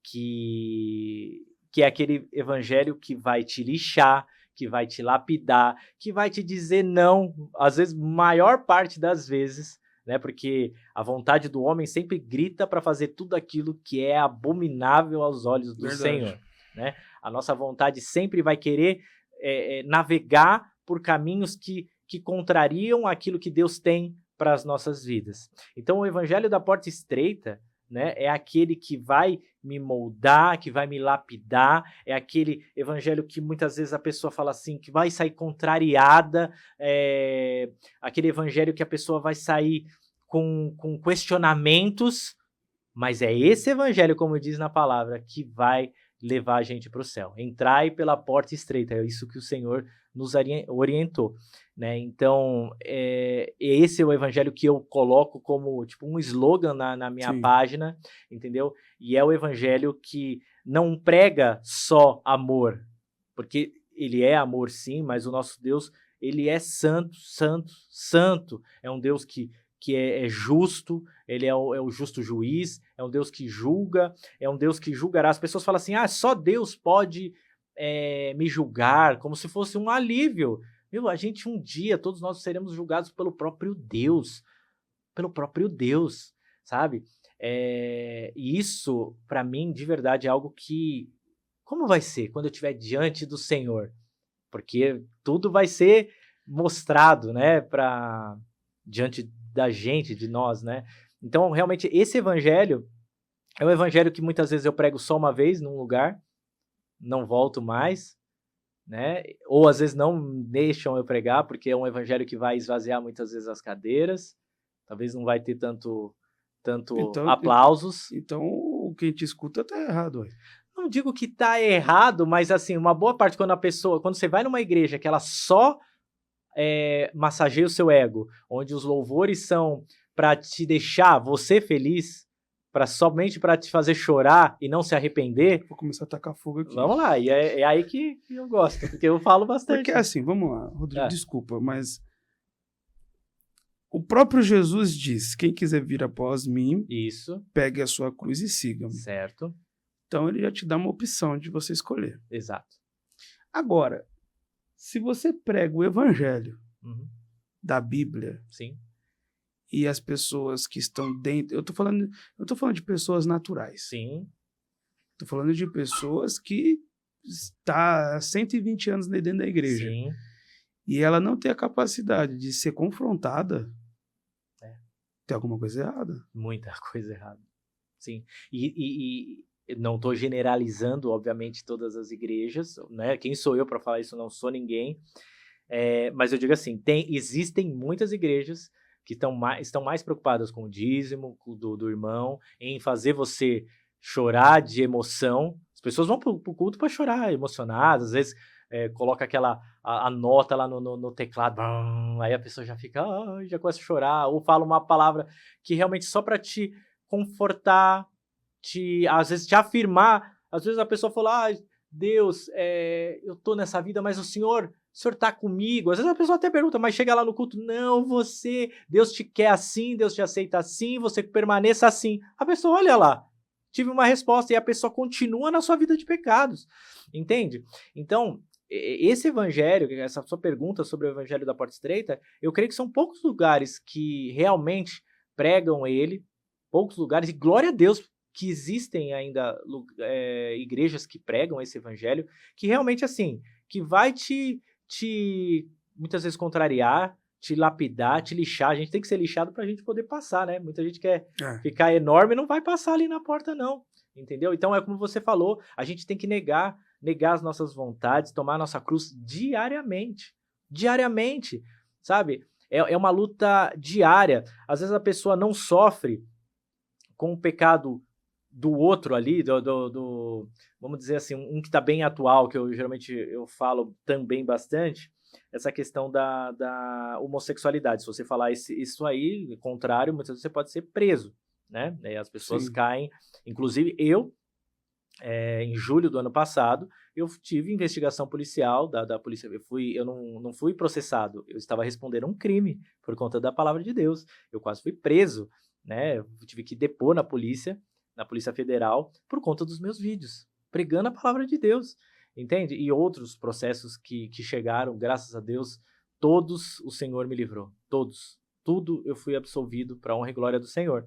Que é aquele evangelho que vai te lixar, que vai te lapidar, que vai te dizer não, às vezes, maior parte das vezes, né? Porque a vontade do homem sempre grita para fazer tudo aquilo que é abominável aos olhos do Verdade. Senhor, né? A nossa vontade sempre vai querer navegar por caminhos que contrariam aquilo que Deus tem para as nossas vidas. Então, o evangelho da porta estreita, né, é aquele que vai me moldar, que vai me lapidar, é aquele evangelho que muitas vezes a pessoa fala assim, que vai sair contrariada, aquele evangelho que a pessoa vai sair com questionamentos, mas é esse evangelho, como diz na palavra, que vai levar a gente para o céu. Entrai pela porta estreita, é isso que o Senhor nos orientou, né? Então, esse é o evangelho que eu coloco como tipo um slogan na minha página, entendeu? E é o evangelho que não prega só amor, porque ele é amor sim, mas o nosso Deus, ele é santo, santo, santo. É um Deus que é justo, ele é o justo juiz, é um Deus que julga, é um Deus que julgará. As pessoas falam assim, só Deus pode me julgar, como se fosse um alívio. Meu, a gente um dia, todos nós seremos julgados pelo próprio Deus, sabe? E isso, para mim, de verdade, é algo que, como vai ser quando eu estiver diante do Senhor? Porque tudo vai ser mostrado, né, diante da gente, de nós, né? Então, realmente, esse evangelho É um evangelho que muitas vezes eu prego só uma vez num lugar, não volto mais, né? Ou às vezes não deixam eu pregar, porque é um evangelho que vai esvaziar muitas vezes as cadeiras, talvez não vai ter tanto Então, aplausos. então quem te escuta tá errado, ué. Não digo que tá errado, mas assim, uma boa parte quando você vai numa igreja que ela só massageia o seu ego, onde os louvores são para te deixar você feliz, somente para te fazer chorar e não se arrepender. Vou começar a tacar fogo aqui. Vamos lá, e é aí que eu gosto, porque eu falo bastante. Porque assim, vamos lá, Rodrigo, desculpa, mas o próprio Jesus diz: quem quiser vir após mim, isso, pegue a sua cruz e siga-me. certo, Então ele já te dá uma opção de você escolher. exato. Agora, se você prega o evangelho Uhum. da Bíblia Sim, e as pessoas que estão dentro, eu tô falando de pessoas naturais. sim, Tô falando de pessoas que está há 120 anos dentro da igreja. sim, E ela não tem a capacidade de ser confrontada. Tem alguma coisa errada. muita coisa errada. Sim, e não estou generalizando, obviamente, todas as igrejas, né? Quem sou eu para falar isso? Não sou ninguém. Mas eu digo assim, existem muitas igrejas que estão mais preocupadas com o dízimo do irmão, em fazer você chorar de emoção. As pessoas vão para o culto para chorar, emocionadas, às vezes coloca a nota lá no teclado, aí a pessoa já fica, já começa a chorar, ou fala uma palavra que realmente só para te confortar, às vezes te afirmar. Às vezes a pessoa fala, Deus, eu tô nessa vida, mas o Senhor tá comigo. Às vezes a pessoa até pergunta, mas chega lá no culto, não, Deus te quer assim, Deus te aceita assim, você permaneça assim. A pessoa, olha lá, tive uma resposta, e a pessoa continua na sua vida de pecados, entende? Então, esse evangelho, essa sua pergunta sobre o evangelho da porta estreita, eu creio que são poucos lugares que realmente pregam ele, poucos lugares, e glória a Deus que existem ainda igrejas que pregam esse evangelho, que realmente, assim, que vai te muitas vezes contrariar, te lapidar, te lixar. A gente tem que ser lixado pra gente poder passar, né? Muita gente quer ficar enorme e não vai passar ali na porta, não. Entendeu? Então é como você falou, a gente tem que negar as nossas vontades, tomar a nossa cruz diariamente. Diariamente, sabe? É uma luta diária. Às vezes a pessoa não sofre com o pecado do outro ali, vamos dizer assim, um que está bem atual, que geralmente eu falo também bastante, essa questão da homossexualidade. Se você falar isso aí, contrário, muitas vezes você pode ser preso, né? As pessoas caem, inclusive eu, em julho do ano passado, eu tive investigação policial da polícia. Eu não fui processado, eu estava respondendo um crime por conta da palavra de Deus. Eu quase fui preso, né? Eu tive que depor na Polícia Federal, por conta dos meus vídeos, pregando a palavra de Deus, entende? E outros processos que chegaram, graças a Deus, todos o Senhor me livrou, todos. Tudo eu fui absolvido para a honra e glória do Senhor.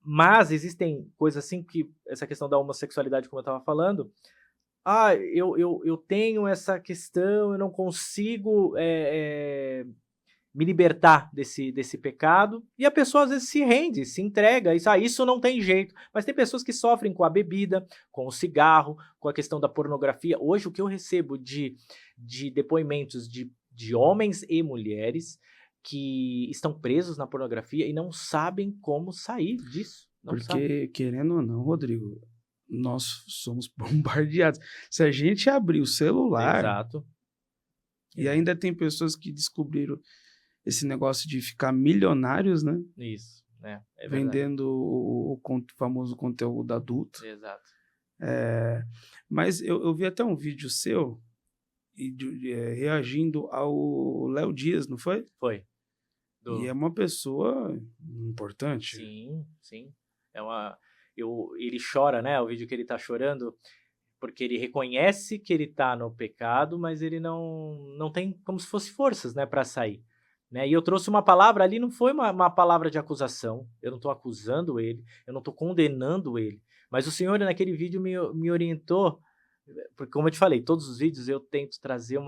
Mas existem coisas assim que, essa questão da homossexualidade, como eu estava falando, eu tenho essa questão, eu não consigo me libertar desse pecado, e a pessoa às vezes se rende, se entrega, isso não tem jeito. Mas tem pessoas que sofrem com a bebida, com o cigarro, com a questão da pornografia. Hoje o que eu recebo de depoimentos de homens e mulheres que estão presos na pornografia e não sabem como sair disso. Porque, querendo ou não, Rodrigo, nós somos bombardeados. Se a gente abrir o celular... Exato. E ainda tem pessoas que descobriram esse negócio de ficar milionários, né? Isso, né? Vendendo o famoso conteúdo adulto. Exato. Mas eu vi até um vídeo seu reagindo ao Léo Dias, não foi? Foi. E é uma pessoa importante. Sim, sim. Ele chora, né? O vídeo que ele tá chorando, porque ele reconhece que ele tá no pecado, mas ele não tem como se fosse forças, né, para sair. Né? E eu trouxe uma palavra ali, não foi uma palavra de acusação, eu não estou acusando ele, eu não estou condenando ele, mas o Senhor naquele vídeo me orientou, porque como eu te falei, todos os vídeos eu tento trazer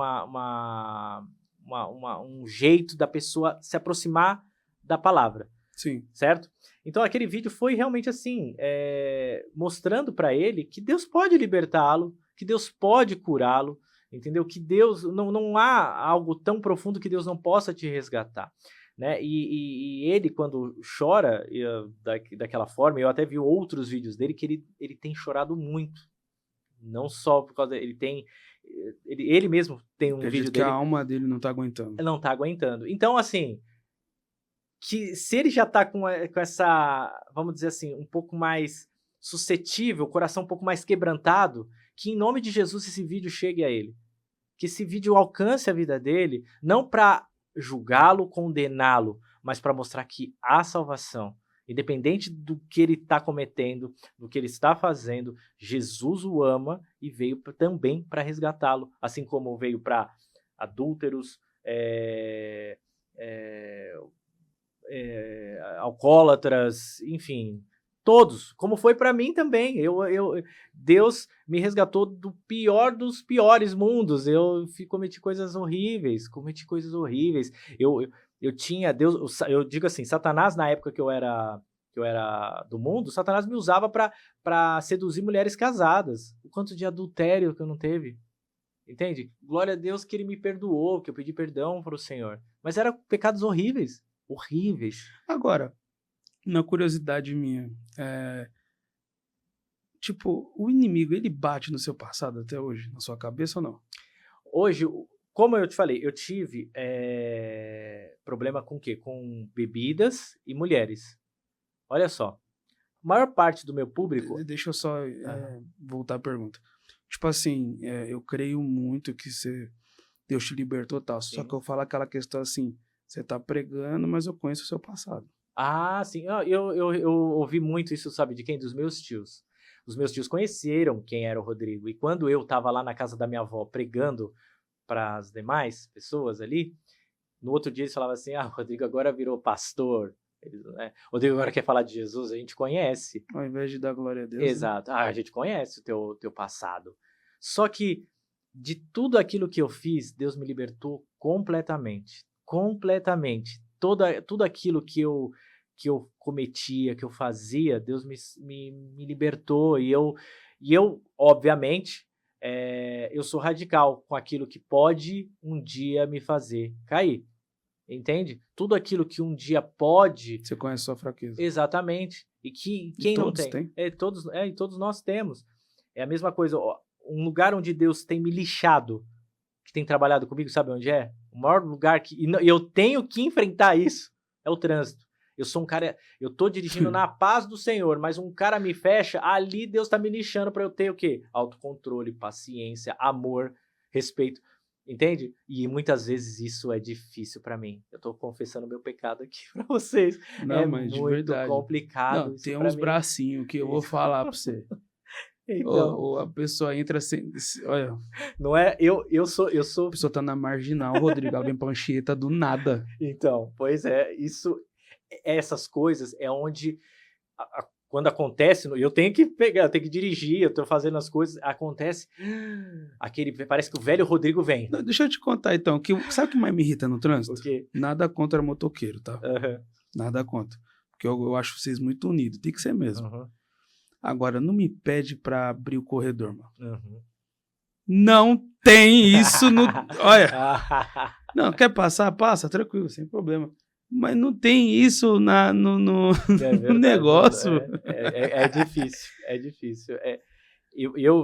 um jeito da pessoa se aproximar da palavra. Sim. Certo? Então aquele vídeo foi realmente assim, mostrando para ele que Deus pode libertá-lo, que Deus pode curá-lo, entendeu? Que Deus, não há algo tão profundo que Deus não possa te resgatar, né? E ele, quando chora daquela forma, eu até vi outros vídeos dele que ele tem chorado muito, não só por causa, ele mesmo tem um Acredito vídeo que a dele, alma dele não tá aguentando. não tá aguentando. Então assim, que se ele já tá com essa, vamos dizer assim, um pouco mais suscetível, o coração um pouco mais quebrantado, que em nome de Jesus esse vídeo chegue a ele. Que esse vídeo alcance a vida dele, não para julgá-lo, condená-lo, mas para mostrar que há salvação. Independente do que ele está cometendo, do que ele está fazendo, Jesus o ama e veio também para resgatá-lo. Assim como veio para adúlteros, alcoólatras, enfim, todos, como foi para mim também. Deus me resgatou do pior dos piores mundos. Eu cometi coisas horríveis, eu tinha Deus, eu digo assim, Satanás, na época que eu era do mundo, Satanás me usava para seduzir mulheres casadas. O quanto de adultério que eu não teve, entende? Glória a Deus que ele me perdoou, que eu pedi perdão para o Senhor, mas eram pecados horríveis. Agora, uma curiosidade minha, tipo, o inimigo, ele bate no seu passado até hoje, na sua cabeça ou não? Hoje, como eu te falei, eu tive problema com o quê? Com bebidas e mulheres. Olha só, a maior parte do meu público... Deixa eu só voltar à pergunta. Tipo assim, eu creio muito que Deus te libertou e tal, só que eu falo aquela questão assim, você tá pregando, mas eu conheço o seu passado. Ah, sim. Eu ouvi muito isso, sabe de quem? Dos meus tios. Os meus tios conheceram quem era o Rodrigo. E quando eu estava lá na casa da minha avó pregando para as demais pessoas ali, no outro dia eles falavam assim, o Rodrigo agora virou pastor. O Rodrigo agora quer falar de Jesus, a gente conhece. Ao invés de dar glória a Deus. Exato. Né? A gente conhece o teu passado. Só que de tudo aquilo que eu fiz, Deus me libertou completamente. Completamente. Tudo aquilo que eu cometia, que eu fazia, Deus me libertou. E eu obviamente, eu sou radical com aquilo que pode um dia me fazer cair. Entende? Tudo aquilo que um dia pode... Você conhece a sua fraqueza. Exatamente. E que quem não tem? Todos nós temos. É a mesma coisa. Um lugar onde Deus tem me lixado, que tem trabalhado comigo, sabe onde é? O maior lugar que... E eu tenho que enfrentar isso, é o trânsito. Eu sou um cara... Eu tô dirigindo na paz do Senhor, mas um cara me fecha, ali Deus tá me lixando para eu ter o quê? Autocontrole, paciência, amor, respeito. Entende? E muitas vezes isso é difícil para mim. Eu tô confessando meu pecado aqui para vocês. Não, mas de muito verdade. complicado. Não, tem uns bracinhos que eu vou falar para você. Então, ou a pessoa entra sem... Olha, não é? Eu sou... A pessoa tá na marginal, Rodrigo, ela vem pra Anchieta do nada. Então, pois é, essas coisas é onde, quando acontece, eu tenho que pegar, eu tenho que dirigir, eu tô fazendo as coisas, acontece, parece que o velho Rodrigo vem. Não, deixa eu te contar então, sabe o que mais me irrita no trânsito? O quê? Nada contra motoqueiro, tá? Uhum. Nada contra. Porque eu acho vocês muito unidos, tem que ser mesmo. Uhum. Agora, não me pede pra abrir o corredor, mano. Uhum. Não tem isso no... Olha, não, quer passar? Passa, tranquilo, sem problema. Mas não tem isso no negócio. É difícil, é difícil.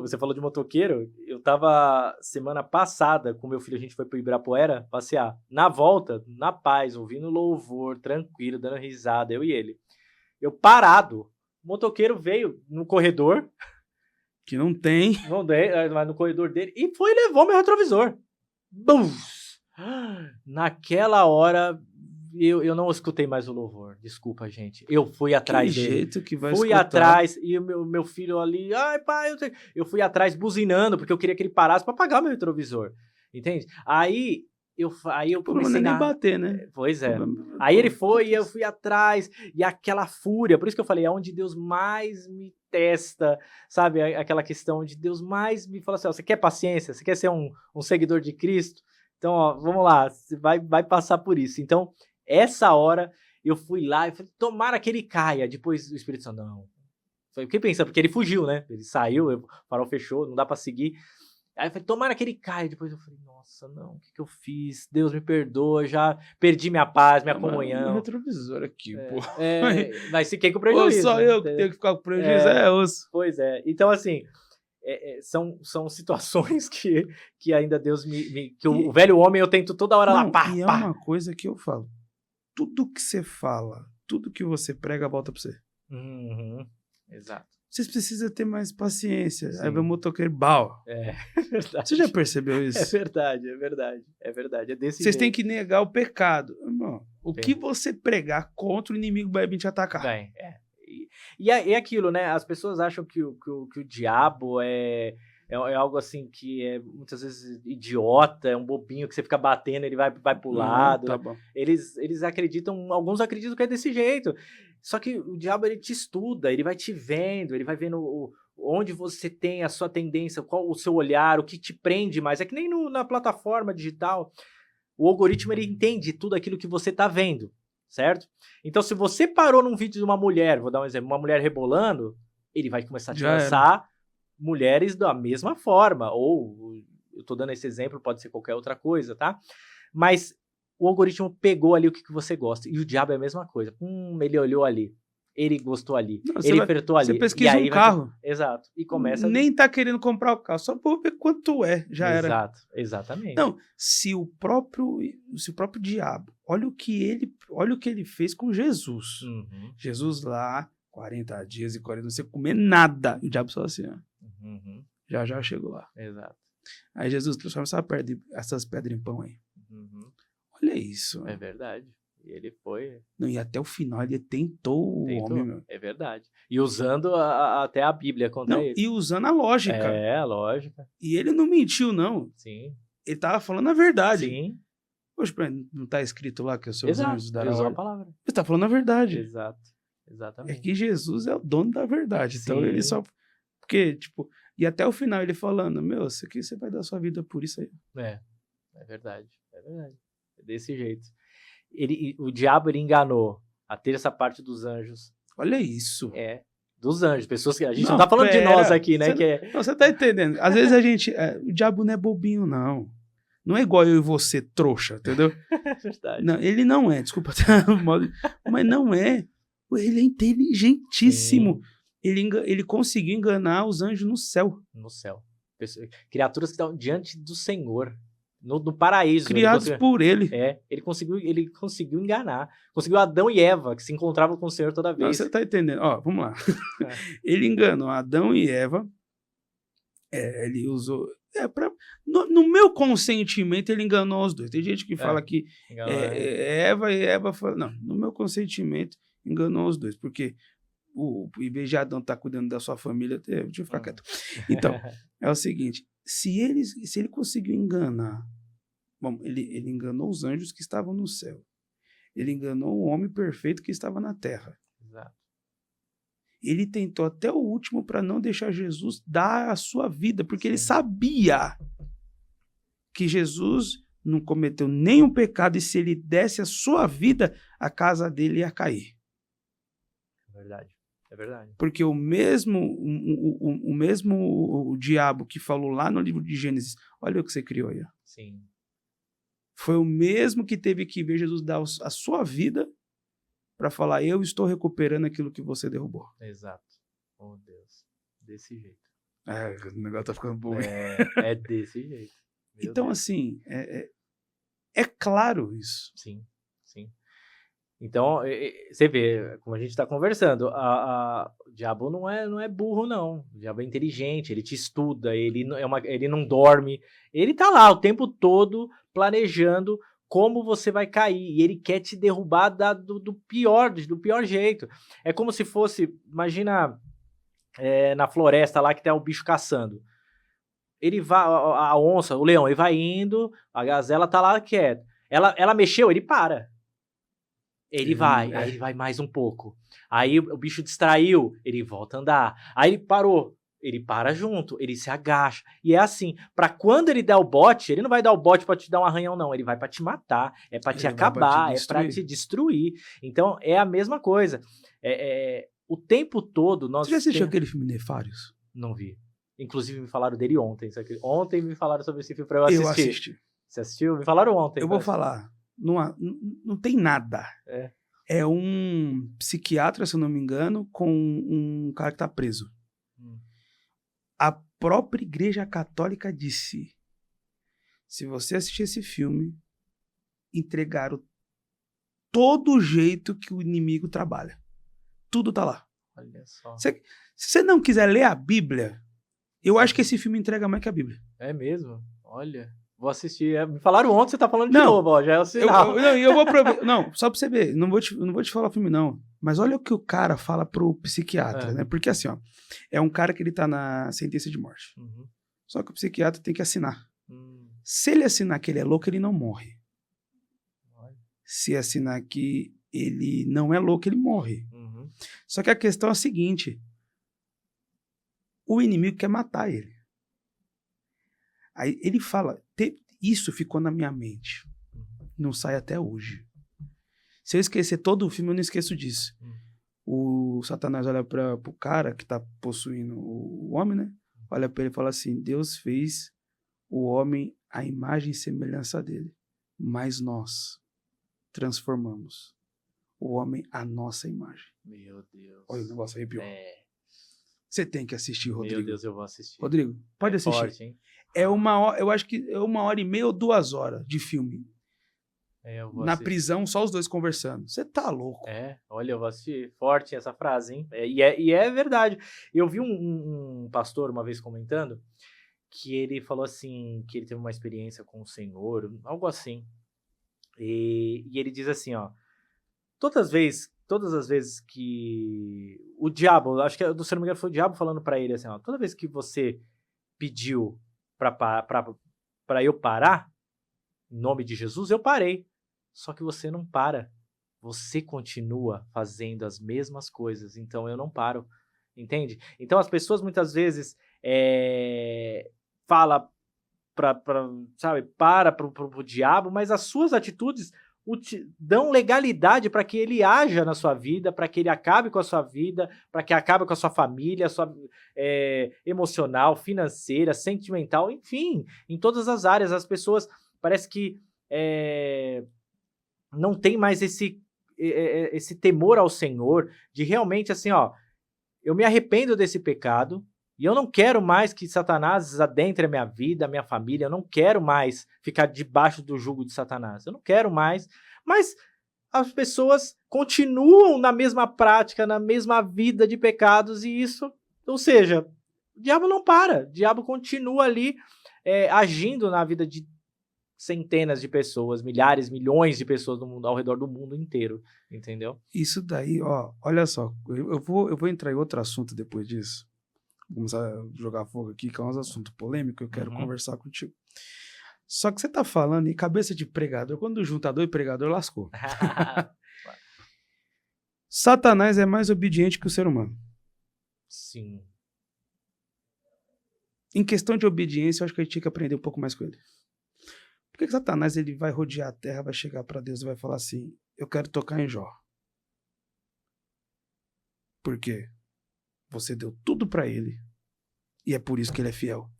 Você falou de motoqueiro, eu tava semana passada com meu filho, a gente foi pro Ibirapuera passear. Na volta, na paz, ouvindo louvor, tranquilo, dando risada, eu e ele. Eu parado, o motoqueiro veio no corredor. Que não tem. Mas no corredor dele, e foi e levou meu retrovisor. Bum! Naquela hora... Eu não escutei mais o louvor, desculpa, gente. Eu fui atrás dele. Jeito que vai fui escutar. Atrás, e o meu filho ali, ai pai, eu fui atrás buzinando, porque eu queria que ele parasse para pagar meu retrovisor, entende? Aí eu comecei nem bater, né? Pois é. Aí ele foi e eu fui atrás, e aquela fúria, por isso que eu falei, é onde Deus mais me testa, sabe? Aquela questão onde Deus mais me fala assim, ó, você quer paciência? Você quer ser um seguidor de Cristo? Então, ó, vamos lá, você vai passar por isso. Então, essa hora Eu fui lá e falei, tomara que ele caia. Depois o Espírito Santo, não. Eu fiquei pensando, porque ele fugiu, né? Ele saiu, o farol fechou, não dá pra seguir. Aí eu falei, tomara que ele caia. Depois eu falei, nossa, não, o que eu fiz? Deus me perdoa, já perdi minha paz, minha comunhão. Meu retrovisor aqui, pô. Mas fiquei com prejuízo. Só eu que tenho que ficar com prejuízo, osso. Pois é. Então, assim, são situações que ainda Deus que o velho homem eu tento toda hora lá, pá, é uma coisa que eu falo. Tudo que você fala, tudo que você prega, volta pra você. Uhum, exato. Vocês precisam ter mais paciência. Sim. Aí vai o motoqueiro, bal. É verdade. Você já percebeu isso? É verdade. É desse Vocês jeito. têm que negar o pecado. Irmão, que você pregar contra o inimigo vai vir te atacar. Bem, E aquilo, né? As pessoas acham que o diabo é algo assim que é muitas vezes idiota, é um bobinho que você fica batendo, ele vai pro lado. Tá bom. Eles acreditam, alguns acreditam que é desse jeito. Só que o diabo, ele te estuda, ele vai te vendo, ele vai vendo onde você tem a sua tendência, qual o seu olhar, o que te prende mais. É que nem na plataforma digital, o algoritmo, ele entende tudo aquilo que você tá vendo, certo? Então, se você parou num vídeo de uma mulher, vou dar um exemplo, uma mulher rebolando, ele vai começar a te lançar mulheres da mesma forma, ou, eu tô dando esse exemplo, pode ser qualquer outra coisa, tá? Mas o algoritmo pegou ali o que você gosta, e o diabo é a mesma coisa. Ele olhou ali, ele gostou ali, ele apertou ali. Você pesquisa um carro. Exato. E começa... Nem tá querendo comprar o carro, só pra ver quanto era. Exato, exatamente. Não, se o próprio diabo, olha o que ele fez com Jesus. Uhum. Jesus lá, 40 dias e 40, não sei comer nada. E o diabo só assim, ó. Uhum. Já chegou lá. Exato. Aí Jesus transforma essas pedras em pão aí. Uhum. Olha isso. É verdade. E ele foi... Não, e até o final ele tentou o homem, meu. É verdade. E usando até a Bíblia contra ele. E usando a lógica. A lógica. E ele não mentiu, não. Sim. Ele tava falando a verdade. Sim. Poxa, não tá escrito lá que os seus anjos darão usou a palavra. Ele tá falando a verdade. Exato. Exatamente. É que Jesus é o dono da verdade. Sim. Então ele só... Porque, tipo... E até o final ele falando, meu, isso aqui você vai dar sua vida por isso aí. É verdade. É desse jeito. O diabo, ele enganou a terça parte dos anjos. Olha isso. Dos anjos. Pessoas que... A gente não tá falando de nós aqui, né? Você tá entendendo. Às vezes a gente... o diabo não é bobinho, não. Não é igual eu e você, trouxa, entendeu? É verdade. Não, ele não é, desculpa. Mas não é. Ele é inteligentíssimo. Ele conseguiu enganar os anjos no céu. No céu. Criaturas que estão diante do Senhor. No paraíso. Criados por ele. Ele conseguiu enganar. Conseguiu Adão e Eva, que se encontravam com o Senhor toda vez. Não, você tá entendendo. Ó, vamos lá. Ele enganou Adão e Eva. Ele usou... No meu consentimento, ele enganou os dois. Tem gente que fala que Eva e Eva... Não, no meu consentimento, enganou os dois. Porque em vez de Adão estar cuidando da sua família... Deixa eu ficar quieto. Então, é o seguinte... Se ele conseguiu enganar... Bom, ele enganou os anjos que estavam no céu. Ele enganou o homem perfeito que estava na terra. Exato. Ele tentou até o último para não deixar Jesus dar a sua vida, porque ele sabia que Jesus não cometeu nenhum pecado e se ele desse a sua vida, a casa dele ia cair. É verdade. Porque o mesmo diabo que falou lá no livro de Gênesis, olha o que você criou aí. Sim. Foi o mesmo que teve que ver Jesus dar a sua vida para falar, eu estou recuperando aquilo que você derrubou. Exato. Oh, Deus. Desse jeito. O negócio tá ficando bom. É desse jeito. Então, Deus. Assim, é claro isso. Sim. Então, você vê, como a gente está conversando, o diabo não é burro, não. O diabo é inteligente, ele te estuda, ele não dorme. Ele tá lá o tempo todo planejando como você vai cair. E ele quer te derrubar do pior jeito. É como se fosse, imagina, na floresta lá que tem o bicho caçando. Ele vai, a onça, o leão, ele vai indo, a gazela tá lá quieta. Ela mexeu, ele para. Ele vai, aí ele vai mais um pouco. Aí o bicho distraiu, ele volta a andar. Aí ele parou, ele para junto, ele se agacha. E é assim, pra quando ele der o bote, ele não vai dar o bote pra te dar um arranhão, não. Ele vai pra te matar, é pra te acabar, é pra te destruir. Então, é a mesma coisa. O tempo todo nós... Você já assistiu aquele filme Nefários? Não vi. Inclusive, me falaram dele ontem. Ontem me falaram sobre esse filme pra eu assistir. Eu assisti. Você assistiu? Me falaram ontem. Eu vou falar. Não tem nada. É um psiquiatra, se eu não me engano, com um cara que tá preso. A própria Igreja Católica disse: se você assistir esse filme, entregaram todo o jeito que o inimigo trabalha. Tudo tá lá. Olha só. Se você não quiser ler a Bíblia, eu acho que esse filme entrega mais que a Bíblia. É mesmo? Olha, vou assistir. Me falaram ontem, você tá falando de novo, ó, já é o sinal. Eu vou aproveitar. Não, só pra você ver, não vou te falar o filme, não. Mas olha o que o cara fala pro psiquiatra, né? Porque assim, ó, é um cara que ele tá na sentença de morte. Só que o psiquiatra tem que assinar. Se ele assinar que ele é louco, ele não morre. Se assinar que ele não é louco, ele morre. Só que a questão é a seguinte: o inimigo quer matar ele. Aí ele fala, isso ficou na minha mente. Não sai até hoje. Se eu esquecer todo o filme, eu não esqueço disso. O Satanás olha pro cara que tá possuindo o homem, né? Olha pra ele e fala assim: Deus fez o homem à imagem e semelhança dele, mas nós transformamos o homem à nossa imagem. Meu Deus. Olha o negócio aí, pior. Você tem que assistir, Rodrigo. Meu Deus, eu vou assistir. Rodrigo, pode assistir. Forte, hein? Eu acho que é 1h30 ou 2 horas de filme. Na assistir. prisão, só os dois conversando. Você tá louco. Olha, eu vou assistir. Forte essa frase, hein? E é verdade. Eu vi um pastor uma vez comentando que ele falou assim, que ele teve uma experiência com o Senhor, algo assim. E ele diz assim, ó: todas as vezes que o diabo, acho que se não me engano foi o diabo falando pra ele assim, ó: toda vez que você pediu pra eu parar, em nome de Jesus, eu parei. Só que você não para. Você continua fazendo as mesmas coisas, então eu não paro. Entende? Então as pessoas muitas vezes falam pro diabo, mas as suas atitudes dão legalidade para que ele haja na sua vida, para que ele acabe com a sua vida, para que acabe com a sua família, emocional, financeira, sentimental, enfim, em todas as áreas. As pessoas parece que não tem mais esse temor ao Senhor, de realmente assim, ó, eu me arrependo desse pecado, e eu não quero mais que Satanás adentre a minha vida, a minha família, eu não quero mais ficar debaixo do jugo de Satanás, eu não quero mais, mas as pessoas continuam na mesma prática, na mesma vida de pecados, e isso, ou seja, o diabo não para, o diabo continua ali agindo na vida de centenas de pessoas, milhares, milhões de pessoas no mundo, ao redor do mundo inteiro, entendeu? Isso daí, ó, olha só, eu vou entrar em outro assunto depois disso. Vamos jogar fogo aqui, que é um assunto polêmico, eu quero conversar contigo. Só que você tá falando em cabeça de pregador, quando junta dois pregador, lascou. Satanás é mais obediente que o ser humano. Sim. Em questão de obediência, eu acho que a gente tinha que aprender um pouco mais com ele. Por que Satanás ele vai rodear a terra, vai chegar para Deus e vai falar assim: eu quero tocar em Jó? Por quê? Você deu tudo para ele e é por isso que ele é fiel.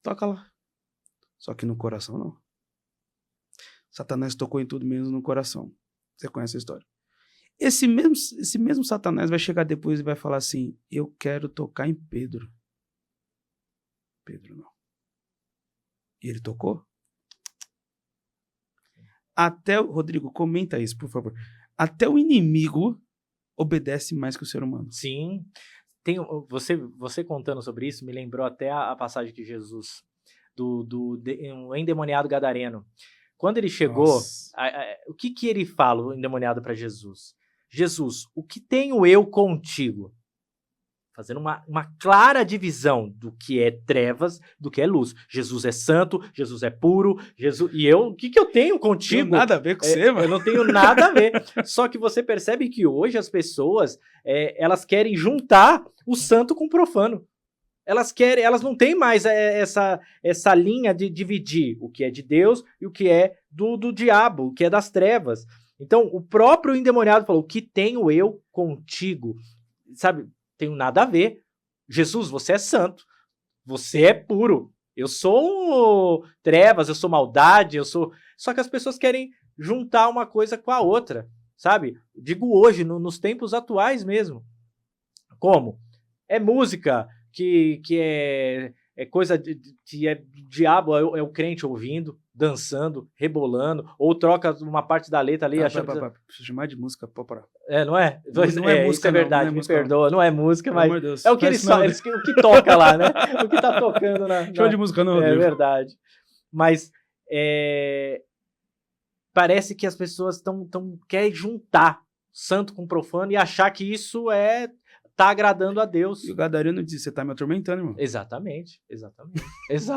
Toca lá. Só que no coração não. Satanás tocou em tudo menos no coração. Você conhece a história. Esse mesmo Satanás vai chegar depois e vai falar assim: eu quero tocar em Pedro. Pedro não. E ele tocou? Rodrigo, comenta isso, por favor. Até o inimigo obedece mais que o ser humano. Sim. Você contando sobre isso me lembrou até a passagem que Jesus, um endemoniado gadareno. Quando ele chegou, o que ele fala, o endemoniado, para Jesus? Jesus, o que tenho eu contigo? fazendo uma clara divisão do que é trevas, do que é luz. Jesus é santo, Jesus é puro, e o que eu tenho contigo? Não tem nada a ver com você, mano. Eu não tenho nada a ver. Só que você percebe que hoje as pessoas, elas querem juntar o santo com o profano. Elas não têm mais essa linha de dividir o que é de Deus e o que é do diabo, o que é das trevas. Então, o próprio endemoniado falou, o que tenho eu contigo? Sabe, tenho nada a ver. Jesus, você é santo, você é puro. Eu sou trevas, eu sou maldade, Só que as pessoas querem juntar uma coisa com a outra, sabe? Digo hoje, nos tempos atuais mesmo. Como? É música que é coisa que é diabo, é o crente ouvindo, dançando, rebolando, ou troca uma parte da letra ali, achando Preciso chamar de música, pô, para. Não é? Não é música, isso é verdade, me perdoa, não é música, Pelo mas amor de Deus, é o que eles são, o que toca lá, né? O que tá tocando Chama de música não, É Rodrigo. verdade. Mas parece que as pessoas querem juntar santo com profano e achar que isso tá agradando a Deus. E o Gadareno disse, você tá me atormentando, irmão. Exatamente. Você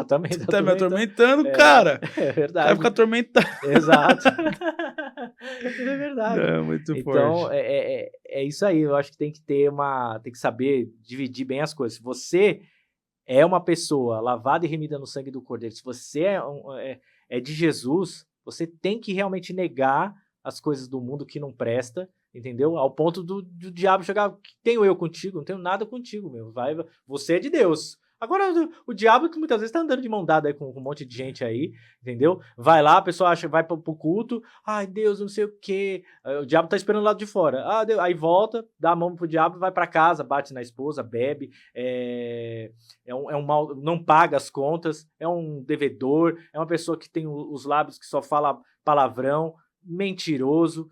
tá me atormentando, cara. É verdade. Vai ficar atormentado. Exato. É verdade. É muito então, forte. é isso aí. Eu acho que tem que saber dividir bem as coisas. Se você é uma pessoa lavada e remida no sangue do Cordeiro, se você é de Jesus, você tem que realmente negar as coisas do mundo que não presta, entendeu? Ao ponto do diabo chegar, que tenho eu contigo? Não tenho nada contigo, meu. Você é de Deus. Agora, o diabo que muitas vezes tá andando de mão dada aí com um monte de gente aí, entendeu? Vai lá, a pessoa vai pro culto, ai, Deus, não sei o quê. O diabo tá esperando do lado de fora. Aí volta, dá a mão pro diabo, vai pra casa, bate na esposa, bebe, é um mal, não paga as contas, é um devedor, é uma pessoa que tem os lábios que só fala palavrão, mentiroso.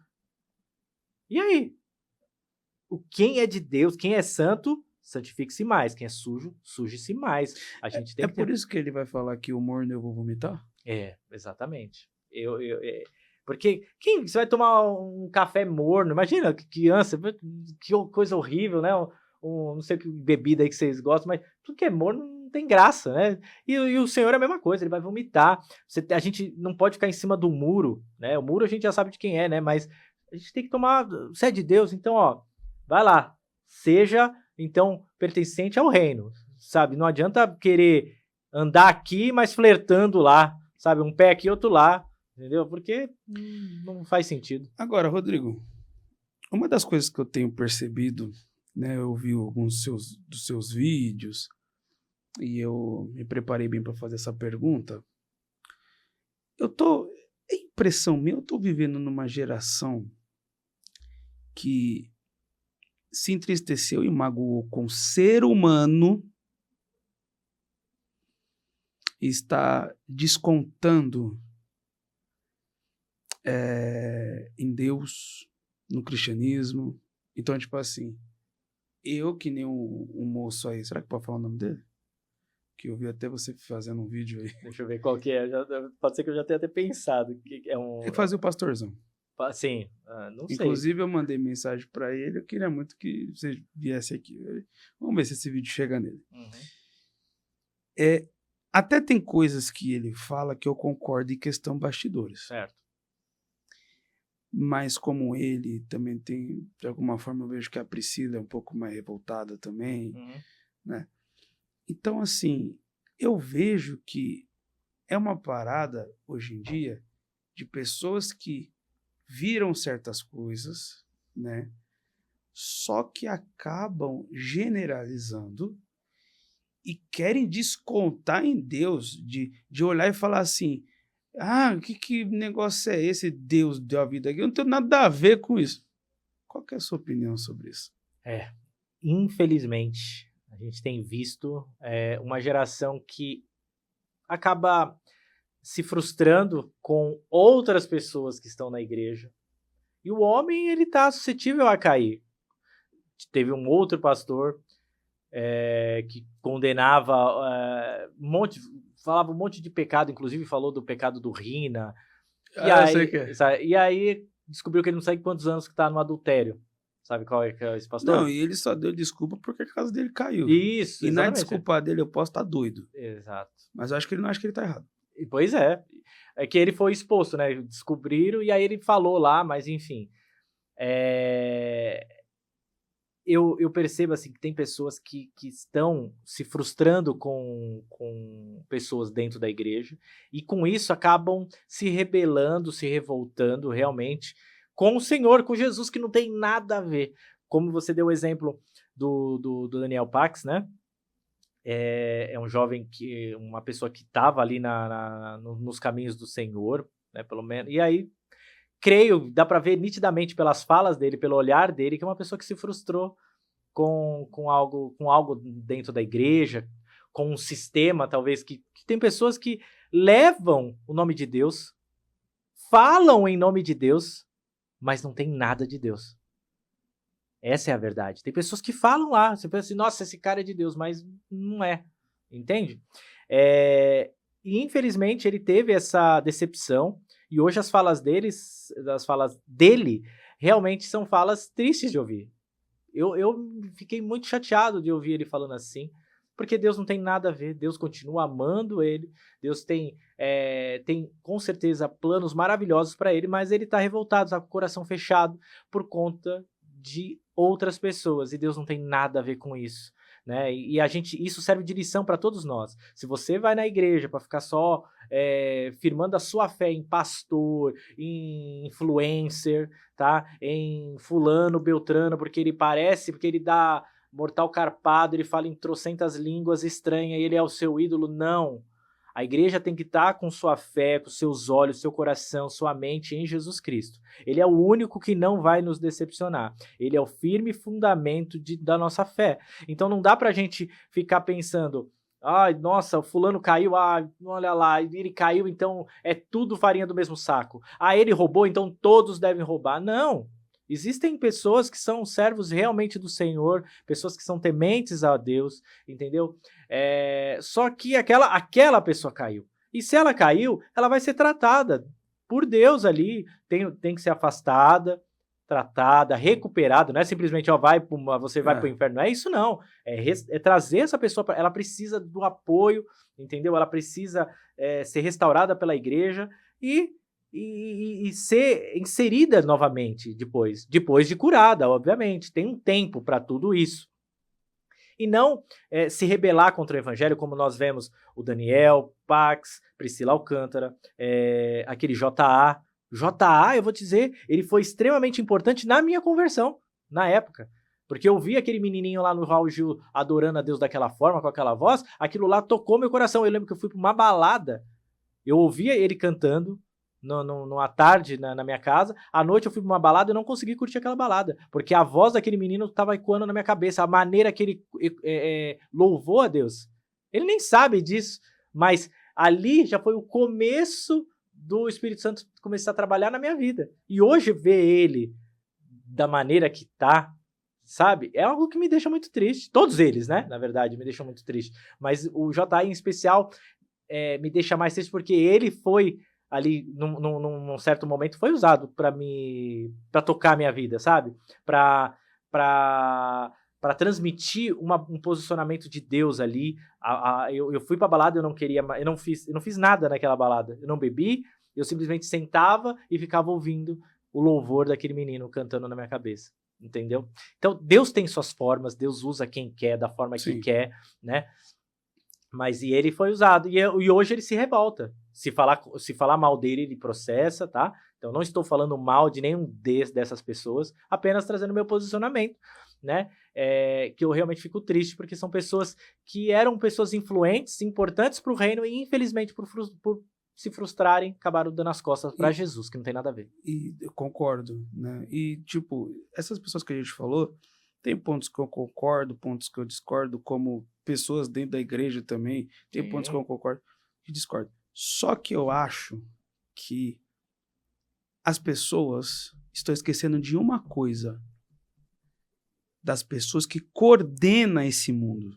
E aí? Quem é de Deus, quem é santo, santifique-se mais. Quem é sujo, suje-se mais. A gente tem por isso que ele vai falar que o morno eu vou vomitar? Exatamente. Porque você vai tomar um café morno? Imagina, criança, que coisa horrível, né? Não sei que bebida aí que vocês gostam, mas tudo que é morno não tem graça, né? E o Senhor é a mesma coisa, ele vai vomitar. A gente não pode ficar em cima do muro, né? O muro a gente já sabe de quem é, né? Mas a gente tem que tomar, você é de Deus, então, vai lá, seja, então, pertencente ao reino, sabe? Não adianta querer andar aqui, mas flertando lá, sabe? Um pé aqui, outro lá, entendeu? Porque não faz sentido. Agora, Rodrigo, uma das coisas que eu tenho percebido, né? Eu vi alguns dos seus vídeos e eu me preparei bem para fazer essa pergunta. É impressão minha, eu tô vivendo numa geração que se entristeceu e magoou com o ser humano e está descontando em Deus, no cristianismo. Então, tipo assim, eu que nem um moço aí, será que pode falar o nome dele? Que eu vi até você fazendo um vídeo aí. Deixa eu ver qual que é, pode ser que eu já tenha até pensado. Que é Ele fazia o pastorzão. Sim, não sei. Inclusive, eu mandei mensagem pra ele, eu queria muito que você viesse aqui. Vamos ver se esse vídeo chega nele. Uhum. Até tem coisas que ele fala que eu concordo em questão bastidores. Certo. Mas como ele também tem, de alguma forma eu vejo que a Priscila é um pouco mais revoltada também, né? Então, assim, eu vejo que é uma parada, hoje em dia, de pessoas que viram certas coisas, né? Só que acabam generalizando e querem descontar em Deus, de olhar e falar assim, que negócio é esse? Deus deu a vida aqui? Eu não tenho nada a ver com isso. Qual que é a sua opinião sobre isso? Infelizmente, a gente tem visto uma geração que acaba se frustrando com outras pessoas que estão na igreja. E o homem, ele tá suscetível a cair. Teve um outro pastor que condenava falava um monte de pecado, inclusive falou do pecado do Rina. Eu sei que é. E aí descobriu que ele não sabe quantos anos que tá no adultério, Sabe qual é que é esse pastor? Não, e ele só deu desculpa porque a casa dele caiu. Isso, E na exatamente. desculpa dele eu posso estar doido. Exato. Mas eu acho que ele não acha que ele tá errado. Pois é. É que ele foi exposto, né? Descobriram e aí ele falou lá, mas enfim. Eu percebo assim que tem pessoas que estão se frustrando com pessoas dentro da igreja e com isso acabam se rebelando, se revoltando realmente com o Senhor, com Jesus, que não tem nada a ver. Como você deu o exemplo do Daniel Pax, né? É um jovem uma pessoa que estava ali nos caminhos do Senhor, né? Pelo menos. E aí, creio, dá para ver nitidamente pelas falas dele, pelo olhar dele, que é uma pessoa que se frustrou com algo dentro da igreja, com um sistema, talvez, que tem pessoas que levam o nome de Deus, falam em nome de Deus, mas não tem nada de Deus. Essa é a verdade. Tem pessoas que falam lá, você pensa assim, nossa, esse cara é de Deus, mas não é, entende? E infelizmente ele teve essa decepção, e hoje as falas dele realmente são falas tristes de ouvir. Eu fiquei muito chateado de ouvir ele falando assim, porque Deus não tem nada a ver, Deus continua amando ele, Deus tem com certeza planos maravilhosos para ele, mas ele está revoltado, está com o coração fechado por conta de outras pessoas, e Deus não tem nada a ver com isso, né? E isso serve de lição para todos nós. Se você vai na igreja para ficar só firmando a sua fé em pastor, em influencer, tá? Em fulano, beltrano, porque ele dá mortal carpado, ele fala em trocentas línguas estranhas e ele é o seu ídolo. Não. A igreja tem que estar com sua fé, com seus olhos, seu coração, sua mente em Jesus Cristo. Ele é o único que não vai nos decepcionar. Ele é o firme fundamento da nossa fé. Então não dá pra gente ficar pensando, ai, nossa, o fulano caiu, olha lá, ele caiu, então é tudo farinha do mesmo saco. Ele roubou, então todos devem roubar. Não. Existem pessoas que são servos realmente do Senhor, pessoas que são tementes a Deus, entendeu? Só que aquela pessoa caiu. E se ela caiu, ela vai ser tratada por Deus ali, tem que ser afastada, tratada, recuperada, não é simplesmente, você vai pro inferno, não é isso não, é trazer essa pessoa, ela precisa do apoio, entendeu? Ela precisa ser restaurada pela igreja e ser inserida novamente depois de curada, obviamente, tem um tempo para tudo isso. E não se rebelar contra o evangelho, como nós vemos o Daniel, Pax, Priscila Alcântara, aquele J.A., eu vou te dizer, ele foi extremamente importante na minha conversão, na época. Porque eu vi aquele menininho lá no Raul Gil adorando a Deus daquela forma, com aquela voz, aquilo lá tocou meu coração. Eu lembro que eu fui para uma balada, eu ouvia ele cantando numa tarde na minha casa, à noite eu fui para uma balada e não consegui curtir aquela balada, porque a voz daquele menino estava ecoando na minha cabeça, a maneira que ele louvou a Deus. Ele nem sabe disso, mas ali já foi o começo do Espírito Santo começar a trabalhar na minha vida. E hoje ver ele da maneira que tá, sabe? É algo que me deixa muito triste. Todos eles, né? Na verdade, me deixam muito triste. Mas o J.A. em especial me deixa mais triste porque ele foi ali, num certo momento, foi usado para tocar a minha vida, sabe? Para transmitir um posicionamento de Deus ali. Eu fui pra balada, eu não fiz nada naquela balada. Eu não bebi, eu simplesmente sentava e ficava ouvindo o louvor daquele menino cantando na minha cabeça, entendeu? Então, Deus tem suas formas, Deus usa quem quer, da forma que quer, né? Mas ele foi usado, e hoje ele se revolta. Se falar mal dele, ele processa, tá? Então, não estou falando mal de nenhum dessas pessoas, apenas trazendo meu posicionamento, né? Que eu realmente fico triste, porque são pessoas que eram pessoas influentes, importantes para o reino, e infelizmente, por se frustrarem, acabaram dando as costas para Jesus, que não tem nada a ver. E eu concordo, né? E, tipo, essas pessoas que a gente falou, tem pontos que eu concordo, pontos que eu discordo, como pessoas dentro da igreja também, tem pontos que eu concordo e discordo. Só que eu acho que as pessoas estão esquecendo de uma coisa, das pessoas que coordenam esse mundo.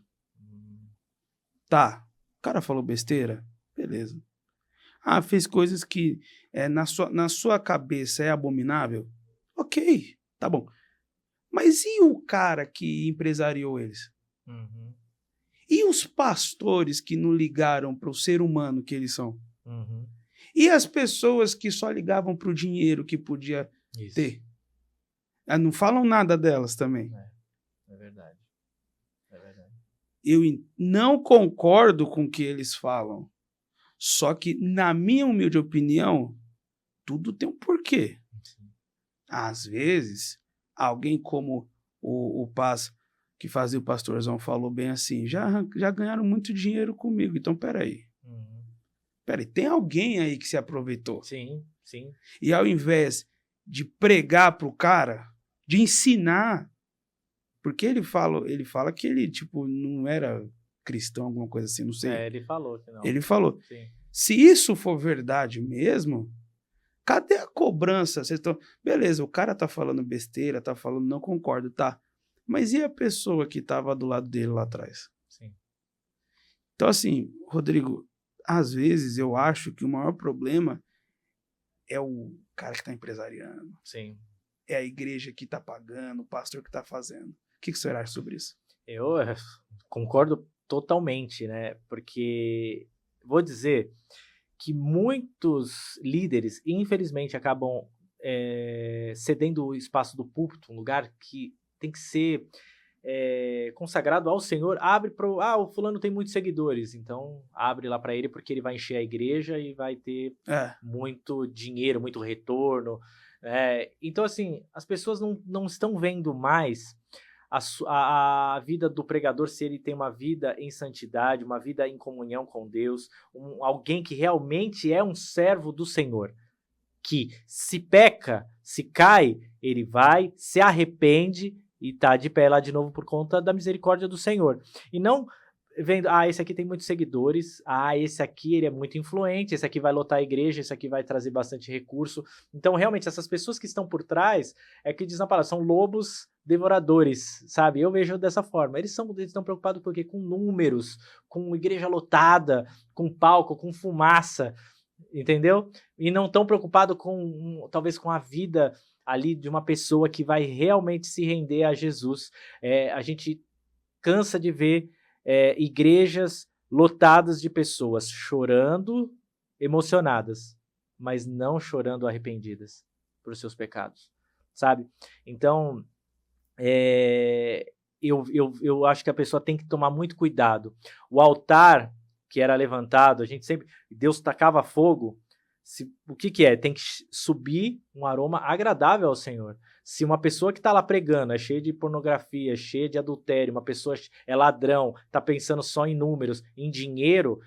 Tá, o cara falou besteira, beleza. Fez coisas que na sua cabeça é abominável? Ok, tá bom. Mas e o cara que empresariou eles? Uhum. E os pastores que não ligaram para o ser humano que eles são? Uhum. E as pessoas que só ligavam para o dinheiro que podia Isso. ter? Não falam nada delas também. É verdade. É verdade. Eu não concordo com o que eles falam. Só que, na minha humilde opinião, tudo tem um porquê. Sim. Às vezes, alguém como o Paz, que fazia o Pastorzão, falou bem assim, já ganharam muito dinheiro comigo, então peraí. Uhum. Peraí, tem alguém aí que se aproveitou. Sim, sim. E ao invés de pregar pro cara, de ensinar, porque ele fala que ele, tipo, não era cristão, alguma coisa assim, não sei. Ele falou que não. Ele falou, Sim. se isso for verdade mesmo, cadê a cobrança? Vocês estão... Beleza, o cara tá falando besteira, tá falando não concordo, tá. Mas e a pessoa que tava do lado dele lá atrás? Sim. Então, assim, Rodrigo, às vezes eu acho que o maior problema é o cara que tá empresariando. Sim. É a igreja que tá pagando, o pastor que tá fazendo. O que você acha sobre isso? Eu concordo totalmente, né? Porque vou dizer que muitos líderes, infelizmente, acabam cedendo o espaço do púlpito, um lugar que tem que ser consagrado ao Senhor. Abre para o fulano tem muitos seguidores, então abre lá para ele porque ele vai encher a igreja e vai ter muito dinheiro, muito retorno. Então, assim, as pessoas não estão vendo mais a vida do pregador, se ele tem uma vida em santidade, uma vida em comunhão com Deus, alguém que realmente é um servo do Senhor, que se peca, se cai, ele vai, se arrepende e tá de pé lá de novo por conta da misericórdia do Senhor. E não vendo, esse aqui tem muitos seguidores, esse aqui ele é muito influente, esse aqui vai lotar a igreja, esse aqui vai trazer bastante recurso. Então, realmente, essas pessoas que estão por trás, que diz na palavra, são lobos devoradores, sabe? Eu vejo dessa forma. Eles estão preocupados com o quê? Com números, com igreja lotada, com palco, com fumaça, entendeu? E não estão preocupados talvez com a vida ali de uma pessoa que vai realmente se render a Jesus. A gente cansa de ver igrejas lotadas de pessoas chorando, emocionadas, mas não chorando arrependidas por seus pecados, sabe? Então, eu acho que a pessoa tem que tomar muito cuidado. O altar que era levantado, a gente sempre... Deus tacava fogo. O que é? Tem que subir um aroma agradável ao Senhor. Se uma pessoa que está lá pregando é cheia de pornografia, cheia de adultério, uma pessoa é ladrão, está pensando só em números, em dinheiro,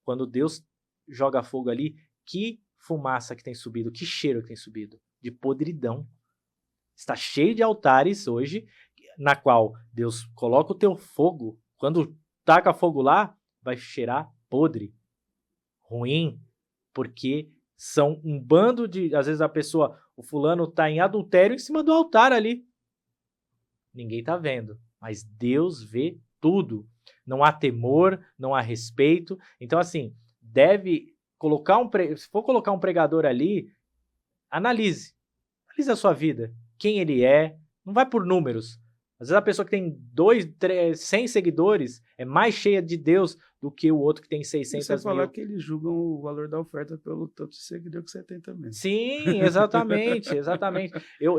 quando Deus joga fogo ali, que fumaça que tem subido, que cheiro que tem subido, de podridão. Está cheio de altares hoje, na qual Deus coloca o teu fogo, quando taca fogo lá, vai cheirar podre, ruim, porque são um bando de... Às vezes o fulano tá em adultério em cima do altar ali. Ninguém tá vendo, mas Deus vê tudo. Não há temor, não há respeito. Então, assim, se for colocar um pregador ali, analise a sua vida, quem ele é, não vai por números. Às vezes a pessoa que tem 100 seguidores é mais cheia de Deus do que o outro que tem 600 mil. Você falar mil. que eles julgam o valor da oferta pelo tanto de seguidor que você tem também. Sim, exatamente, exatamente. Eu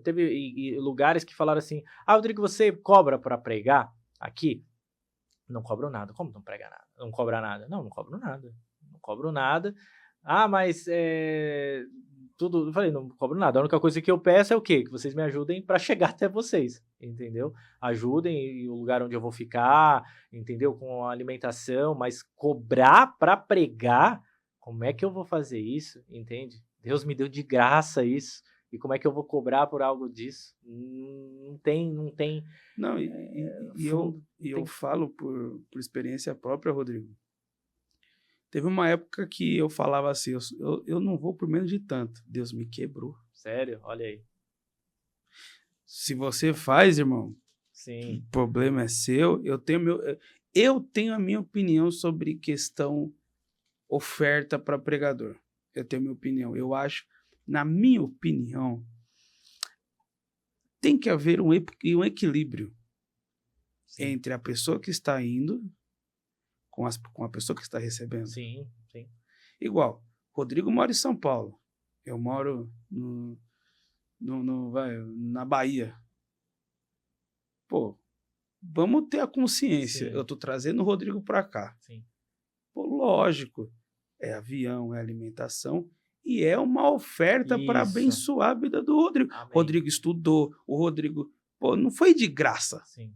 teve lugares que falaram assim, Rodrigo, você cobra para pregar aqui? Não cobro nada. Como não prega nada? Não cobra nada? Não cobro nada. Não cobro nada. Mas tudo... Eu falei, não cobro nada. A única coisa que eu peço é o quê? Que vocês me ajudem para chegar até vocês, entendeu? Ajudem o lugar onde eu vou ficar, entendeu? Com a alimentação, mas cobrar para pregar, como é que eu vou fazer isso, entende? Deus me deu de graça isso. E como é que eu vou cobrar por algo disso? Não tem... Não, eu falo por experiência própria, Rodrigo. Teve uma época que eu falava assim, eu não vou por menos de tanto. Deus me quebrou. Sério? Olha aí. Se você faz, irmão, sim, o problema é seu. Eu tenho a minha opinião sobre questão oferta para pregador. Eu tenho a minha opinião. Eu acho, na minha opinião, tem que haver um equilíbrio Sim. entre a pessoa que está indo com a pessoa que está recebendo. Sim, sim. Igual, Rodrigo mora em São Paulo. Eu moro na Bahia. Pô, vamos ter a consciência. Sim. Eu tô trazendo o Rodrigo para cá. Sim. Pô, lógico. É avião, é alimentação e é uma oferta para Isso. abençoar a vida do Rodrigo. Amém. Rodrigo estudou, o Rodrigo... Pô, não foi de graça. Sim.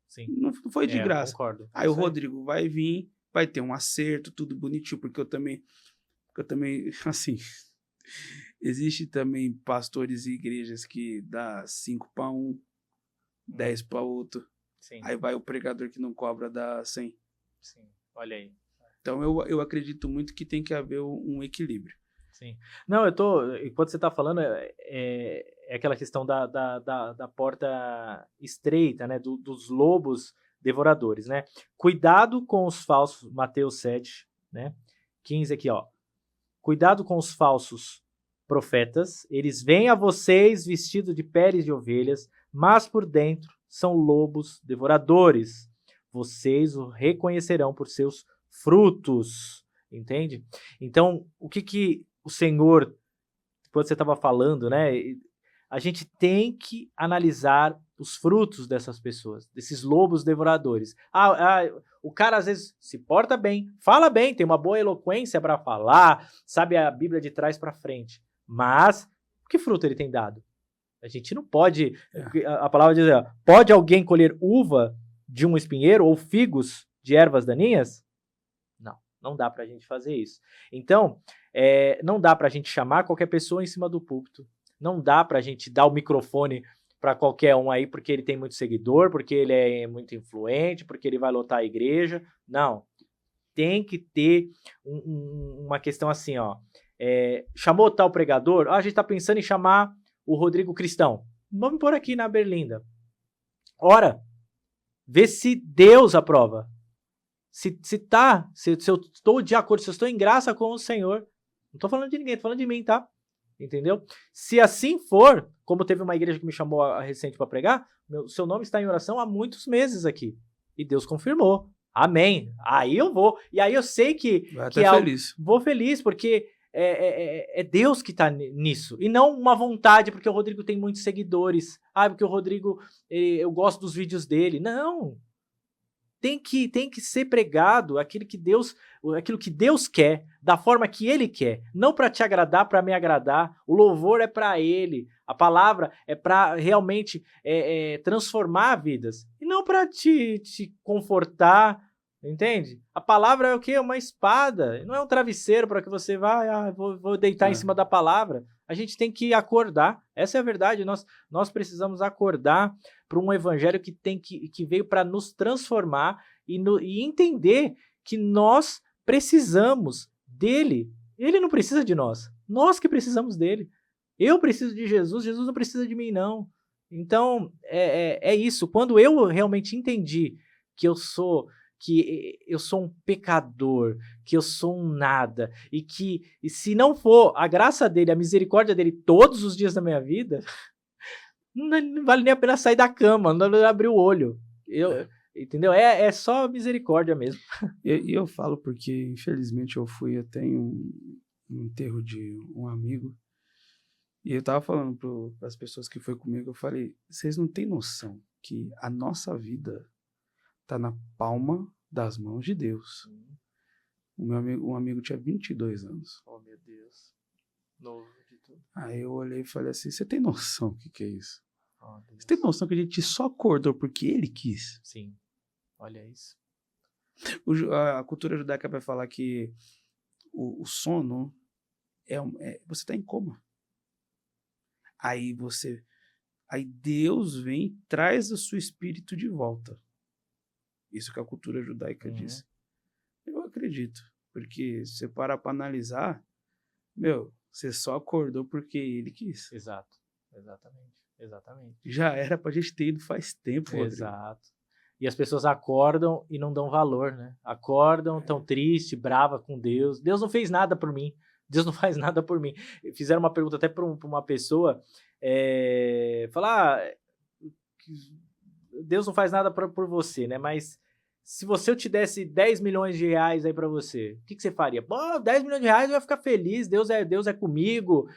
Sim. Não foi de graça. Concordo. Aí o Rodrigo vai vir, vai ter um acerto, tudo bonitinho, porque eu também, assim, existe também pastores e igrejas que dá 5 para um, 10 para outro. Sim. Aí vai o pregador que não cobra, dá 100. Sim, olha aí. Então eu acredito muito que tem que haver um equilíbrio. Sim. Não, enquanto você está falando, é aquela questão da porta estreita, né, dos lobos devoradores, né? Cuidado com os falsos, Mateus 7, né, 15 aqui, ó. Cuidado com os falsos profetas, eles vêm a vocês vestidos de peles de ovelhas, mas por dentro são lobos devoradores. Vocês o reconhecerão por seus frutos, entende? Então, o que o Senhor, quando você estava falando, né? A gente tem que analisar os frutos dessas pessoas, desses lobos devoradores. O cara às vezes se porta bem, fala bem, tem uma boa eloquência para falar, sabe a Bíblia de trás para frente, mas que fruto ele tem dado? A gente não pode, a palavra diz, pode alguém colher uva de um espinheiro ou figos de ervas daninhas? Não dá pra gente fazer isso. Então, não dá pra gente chamar qualquer pessoa em cima do púlpito. Não dá pra gente dar o microfone pra qualquer um aí porque ele tem muito seguidor, porque ele é muito influente, porque ele vai lotar a igreja. Não. Tem que ter uma questão assim, ó. Chamou tal pregador? A gente tá pensando em chamar o Rodrigo Cristão. Vamos pôr aqui na Berlinda. Ora, vê se Deus aprova. Se eu estou de acordo, se eu estou em graça com o Senhor. Não estou falando de ninguém, estou falando de mim, tá? Entendeu? Se assim for, como teve uma igreja que me chamou recente para pregar, seu nome está em oração há muitos meses aqui. E Deus confirmou. Amém. Aí eu vou. E aí eu sei que... Vai até feliz. Vou feliz, porque é Deus que está nisso. E não uma vontade, porque o Rodrigo tem muitos seguidores. Porque o Rodrigo, eu gosto dos vídeos dele. Não. Tem que ser pregado aquilo que Deus quer, da forma que Ele quer. Não para te agradar, para me agradar. O louvor é para Ele. A palavra é para realmente transformar vidas. E não para te confortar, entende? A palavra é o quê? É uma espada. Não é um travesseiro para que você vá, vou deitar em cima da palavra. A gente tem que acordar. Essa é a verdade. Nós precisamos acordar para um evangelho que veio para nos transformar e entender que nós precisamos dele. Ele não precisa de nós. Nós que precisamos dele. Eu preciso de Jesus. Jesus não precisa de mim, não. Então, é isso. Quando eu realmente entendi que eu sou um pecador, que eu sou um nada, e se não for a graça dele, a misericórdia dele todos os dias da minha vida, não vale nem a pena sair da cama, não vale abrir o olho. Entendeu? É só misericórdia mesmo. E eu falo porque, infelizmente, eu fui até em um enterro de um amigo, e eu tava falando para as pessoas que foi comigo, eu falei, vocês não têm noção que a nossa vida tá na palma das mãos de Deus. Um amigo tinha 22 anos. Oh, meu Deus. Novo de tudo. Aí eu olhei e falei assim, você tem noção do que é isso? Oh, você tem noção que a gente só acordou porque ele quis? Sim. Olha isso. A cultura judaica vai falar que o sono você está em coma. Aí Deus vem e traz o seu espírito de volta. Isso que a cultura judaica diz. Eu acredito. Porque se você parar para analisar, você só acordou porque ele quis. Exato. Exatamente. Já era pra gente ter ido faz tempo, Rodrigo. Exato. E as pessoas acordam e não dão valor, né? Acordam, tão triste, brava com Deus. Deus não fez nada por mim. Deus não faz nada por mim. Fizeram uma pergunta até para uma pessoa, falar, Deus não faz nada por você, né? Mas se eu te desse 10 milhões de reais aí pra você, o que você faria? Pô, 10 milhões de reais eu ia ficar feliz, Deus é comigo,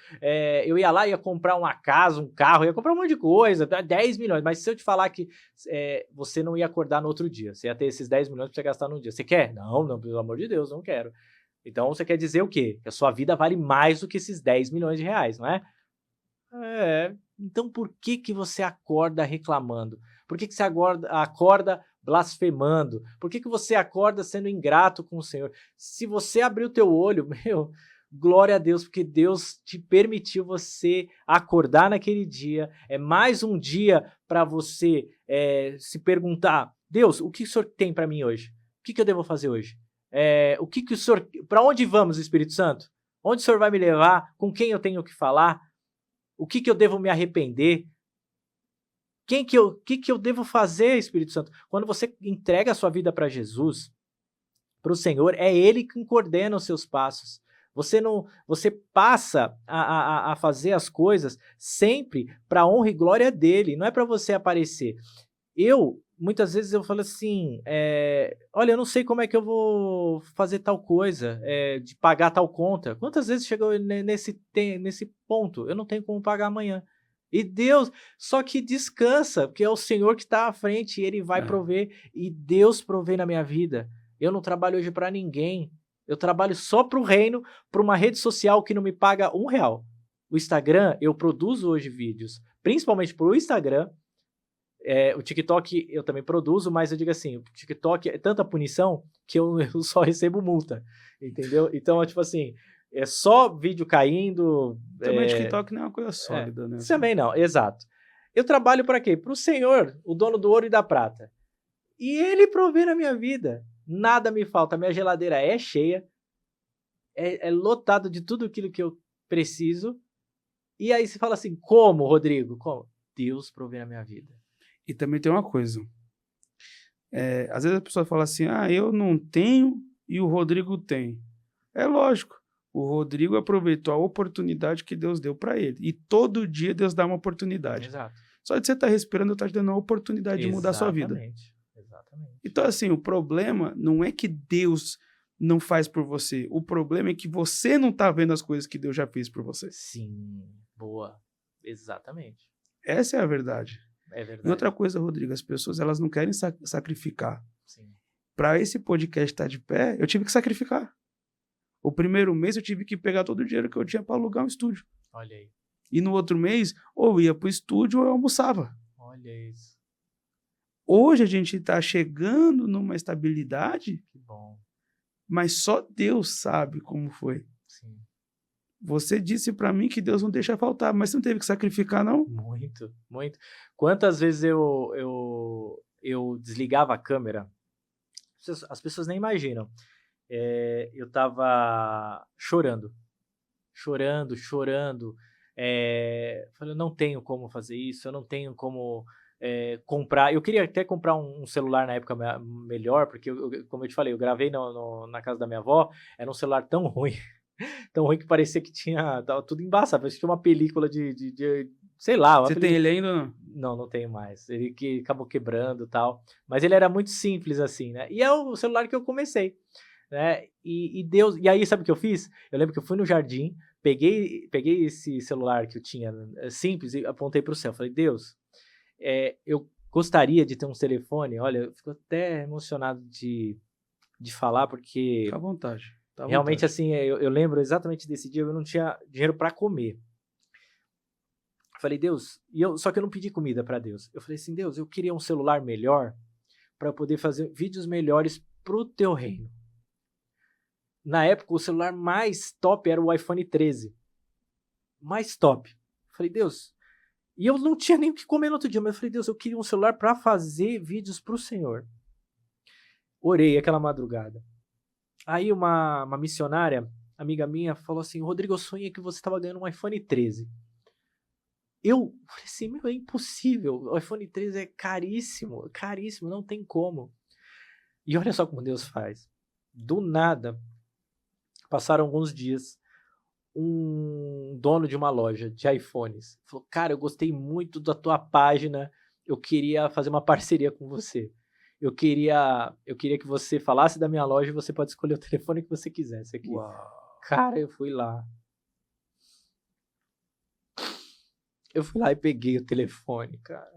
eu ia lá, ia comprar uma casa, um carro, ia comprar um monte de coisa, 10 milhões. Mas se eu te falar que você não ia acordar no outro dia, você ia ter esses 10 milhões pra você gastar no dia, você quer? Não, pelo amor de Deus, não quero. Então você quer dizer o quê? Que a sua vida vale mais do que esses 10 milhões de reais, não é? Então por que você acorda reclamando? Por que você acorda blasfemando? Por que você acorda sendo ingrato com o Senhor? Se você abrir o teu olho, meu, glória a Deus, porque Deus te permitiu você acordar naquele dia. É mais um dia para você se perguntar: Deus, o que o Senhor tem para mim hoje? O que eu devo fazer hoje? O que o Senhor... Para onde vamos, Espírito Santo? Onde o Senhor vai me levar? Com quem eu tenho que falar? O que eu devo me arrepender? O que eu devo fazer, Espírito Santo? Quando você entrega a sua vida para Jesus, para o Senhor, é Ele quem coordena os seus passos. Você passa a fazer as coisas sempre para a honra e glória dele, não é para você aparecer. Muitas vezes eu falo assim, olha, eu não sei como é que eu vou fazer tal coisa, de pagar tal conta. Quantas vezes chegou nesse ponto? Eu não tenho como pagar amanhã. E Deus, só que descansa, porque é o Senhor que está à frente e Ele vai prover. E Deus provê na minha vida. Eu não trabalho hoje para ninguém. Eu trabalho só para o reino, para uma rede social que não me paga R$1. O Instagram, eu produzo hoje vídeos, principalmente para o Instagram. O TikTok eu também produzo, mas eu digo assim, o TikTok é tanta punição que eu só recebo multa, entendeu? Então, tipo assim, é só vídeo caindo. Também o TikTok não é uma coisa sólida, né? Também não, exato. Eu trabalho para quê? Para o Senhor, o dono do ouro e da prata. E Ele provê na minha vida. Nada me falta. A minha geladeira é cheia, é lotado de tudo aquilo que eu preciso. E aí você fala assim, como, Rodrigo? Como? Deus provê na minha vida. E também tem uma coisa. Às vezes a pessoa fala assim, eu não tenho e o Rodrigo tem. É lógico. O Rodrigo aproveitou a oportunidade que Deus deu para ele. E todo dia Deus dá uma oportunidade. Exato. Só de você estar respirando, Deus está te dando uma oportunidade de mudar a sua vida. Exatamente. Então, assim, o problema não é que Deus não faz por você. O problema é que você não está vendo as coisas que Deus já fez por você. Sim, boa. Exatamente. Essa é a verdade. É verdade. E outra coisa, Rodrigo, as pessoas elas não querem sacrificar. Sim. Para esse podcast estar de pé, eu tive que sacrificar. O primeiro mês eu tive que pegar todo o dinheiro que eu tinha para alugar um estúdio. Olha aí. E no outro mês, ou eu ia para o estúdio ou eu almoçava. Olha isso. Hoje a gente está chegando numa estabilidade. Que bom. Mas só Deus sabe como foi. Sim. Você disse para mim que Deus não deixa faltar, mas você não teve que sacrificar, não? Muito, muito. Quantas vezes eu desligava a câmera? As pessoas nem imaginam. Eu tava chorando. Falei, eu não tenho como fazer isso, eu não tenho como comprar. Eu queria até comprar um celular na época melhor, porque, como eu te falei, eu gravei na casa da minha avó, era um celular tão ruim, tão ruim que parecia que tava tudo embaçado, parecia que tinha uma película de sei lá. Você tem ele ainda ou não? Não, não tenho mais. Ele que acabou quebrando e tal. Mas ele era muito simples, assim, né? E é o celular que eu comecei, né? E Deus... E aí, sabe o que eu fiz? Eu lembro que eu fui no jardim, peguei esse celular que eu tinha simples e apontei para o céu. Falei, Deus, eu gostaria de ter um telefone. Olha, eu fico até emocionado de falar, porque... Fica à vontade. Tá à realmente, vontade. assim, eu lembro exatamente desse dia, eu não tinha dinheiro para comer. Falei, Deus, só que eu não pedi comida para Deus. Eu falei assim, Deus, eu queria um celular melhor para poder fazer vídeos melhores pro teu reino. Na época, o celular mais top era o iPhone 13. Mais top. Falei, Deus, e eu não tinha nem o que comer no outro dia, mas eu falei, Deus, eu queria um celular para fazer vídeos pro Senhor. Orei aquela madrugada. Aí uma missionária, amiga minha, falou assim, Rodrigo, eu sonhei que você estava ganhando um iPhone 13. Eu falei assim, meu, é impossível, o iPhone 13 é caríssimo, não tem como. E olha só como Deus faz. Do nada, passaram alguns dias, um dono de uma loja de iPhones falou, cara, eu gostei muito da tua página, eu queria fazer uma parceria com você. Eu queria que você falasse da minha loja e você pode escolher o telefone que você quisesse aqui. Uau. Cara, eu fui lá. Eu fui lá e peguei o telefone, cara.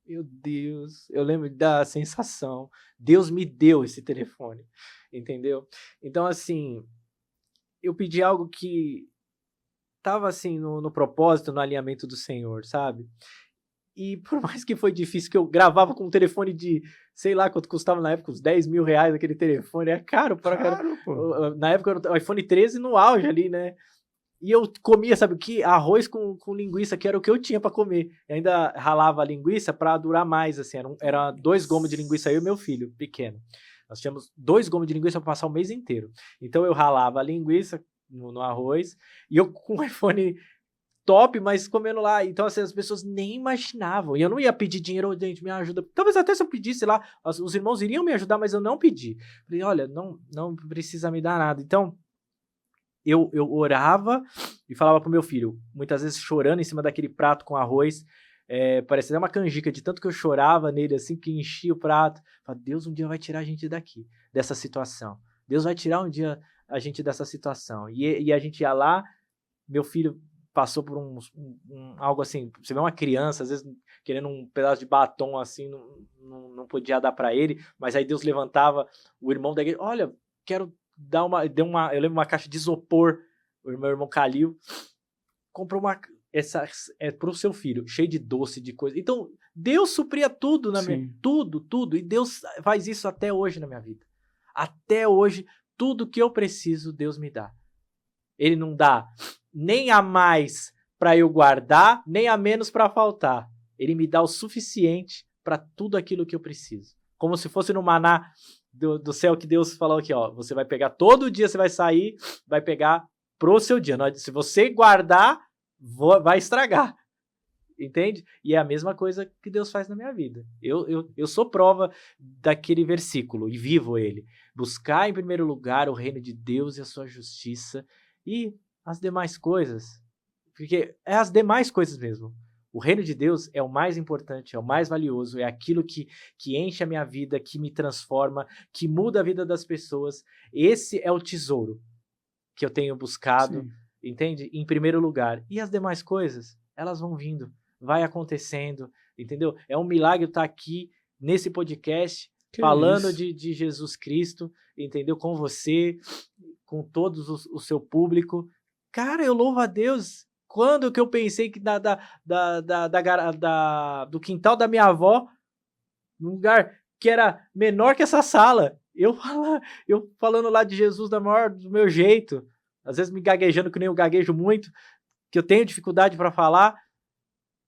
Meu Deus, eu lembro da sensação. Deus me deu esse telefone, entendeu? Então, assim, eu pedi algo que tava, assim, no propósito, no alinhamento do Senhor, sabe? E por mais que foi difícil, que eu gravava com um telefone de, sei lá quanto custava na época, uns 10 mil reais aquele telefone, é caro pra caramba. Claro, pô. Na época era o iPhone 13 no auge ali, né? E eu comia, sabe o que? Arroz com linguiça, que era o que eu tinha pra comer. E ainda ralava a linguiça pra durar mais, assim. Era 2 gomos de linguiça, eu e meu filho, pequeno. Nós tínhamos 2 gomos de linguiça pra passar o mês inteiro. Então eu ralava a linguiça no arroz, e eu com o iPhone top, mas comendo lá. Então, assim, as pessoas nem imaginavam. E eu não ia pedir dinheiro, "Ô, gente, me ajuda." Talvez até se eu pedisse lá, os irmãos iriam me ajudar, mas eu não pedi. Falei, olha, não precisa me dar nada. Então, eu orava e falava pro meu filho, muitas vezes chorando em cima daquele prato com arroz, parecia uma canjica, de tanto que eu chorava nele, assim, que enchia o prato. Falava, Deus um dia vai tirar a gente daqui, dessa situação. Deus vai tirar um dia a gente dessa situação. E a gente ia lá, meu filho passou por algo assim, você vê uma criança, às vezes, querendo um pedaço de batom, assim, não podia dar para ele, mas aí Deus levantava o irmão da igreja, olha, quero dar eu lembro uma caixa de isopor, o meu irmão Calil comprou pro seu filho, cheio de doce, de coisa. Então, Deus supria tudo tudo, e Deus faz isso até hoje na minha vida. Até hoje, tudo que eu preciso, Deus me dá. Ele não dá nem a mais para eu guardar, nem a menos para faltar. Ele me dá o suficiente para tudo aquilo que eu preciso. Como se fosse no maná do céu que Deus falou aqui, ó. Você vai pegar todo dia, você vai sair, vai pegar pro seu dia. Se você guardar, vai estragar. Entende? E é a mesma coisa que Deus faz na minha vida. Eu sou prova daquele versículo e vivo ele. Buscar em primeiro lugar o reino de Deus e a sua justiça, e as demais coisas, porque é as demais coisas mesmo. O reino de Deus é o mais importante, é o mais valioso, é aquilo que enche a minha vida, que me transforma, que muda a vida das pessoas. Esse é o tesouro que eu tenho buscado, Sim. Entende? Em primeiro lugar. E as demais coisas, elas vão vindo, vai acontecendo, entendeu? É um milagre estar aqui nesse podcast, Que falando isso? de Jesus Cristo, entendeu? Com você, com todos o seu público. Cara, eu louvo a Deus. Quando que eu pensei que do quintal da minha avó, num lugar que era menor que essa sala, eu falando lá de Jesus do meu jeito, às vezes me gaguejando, que nem eu gaguejo muito, que eu tenho dificuldade para falar,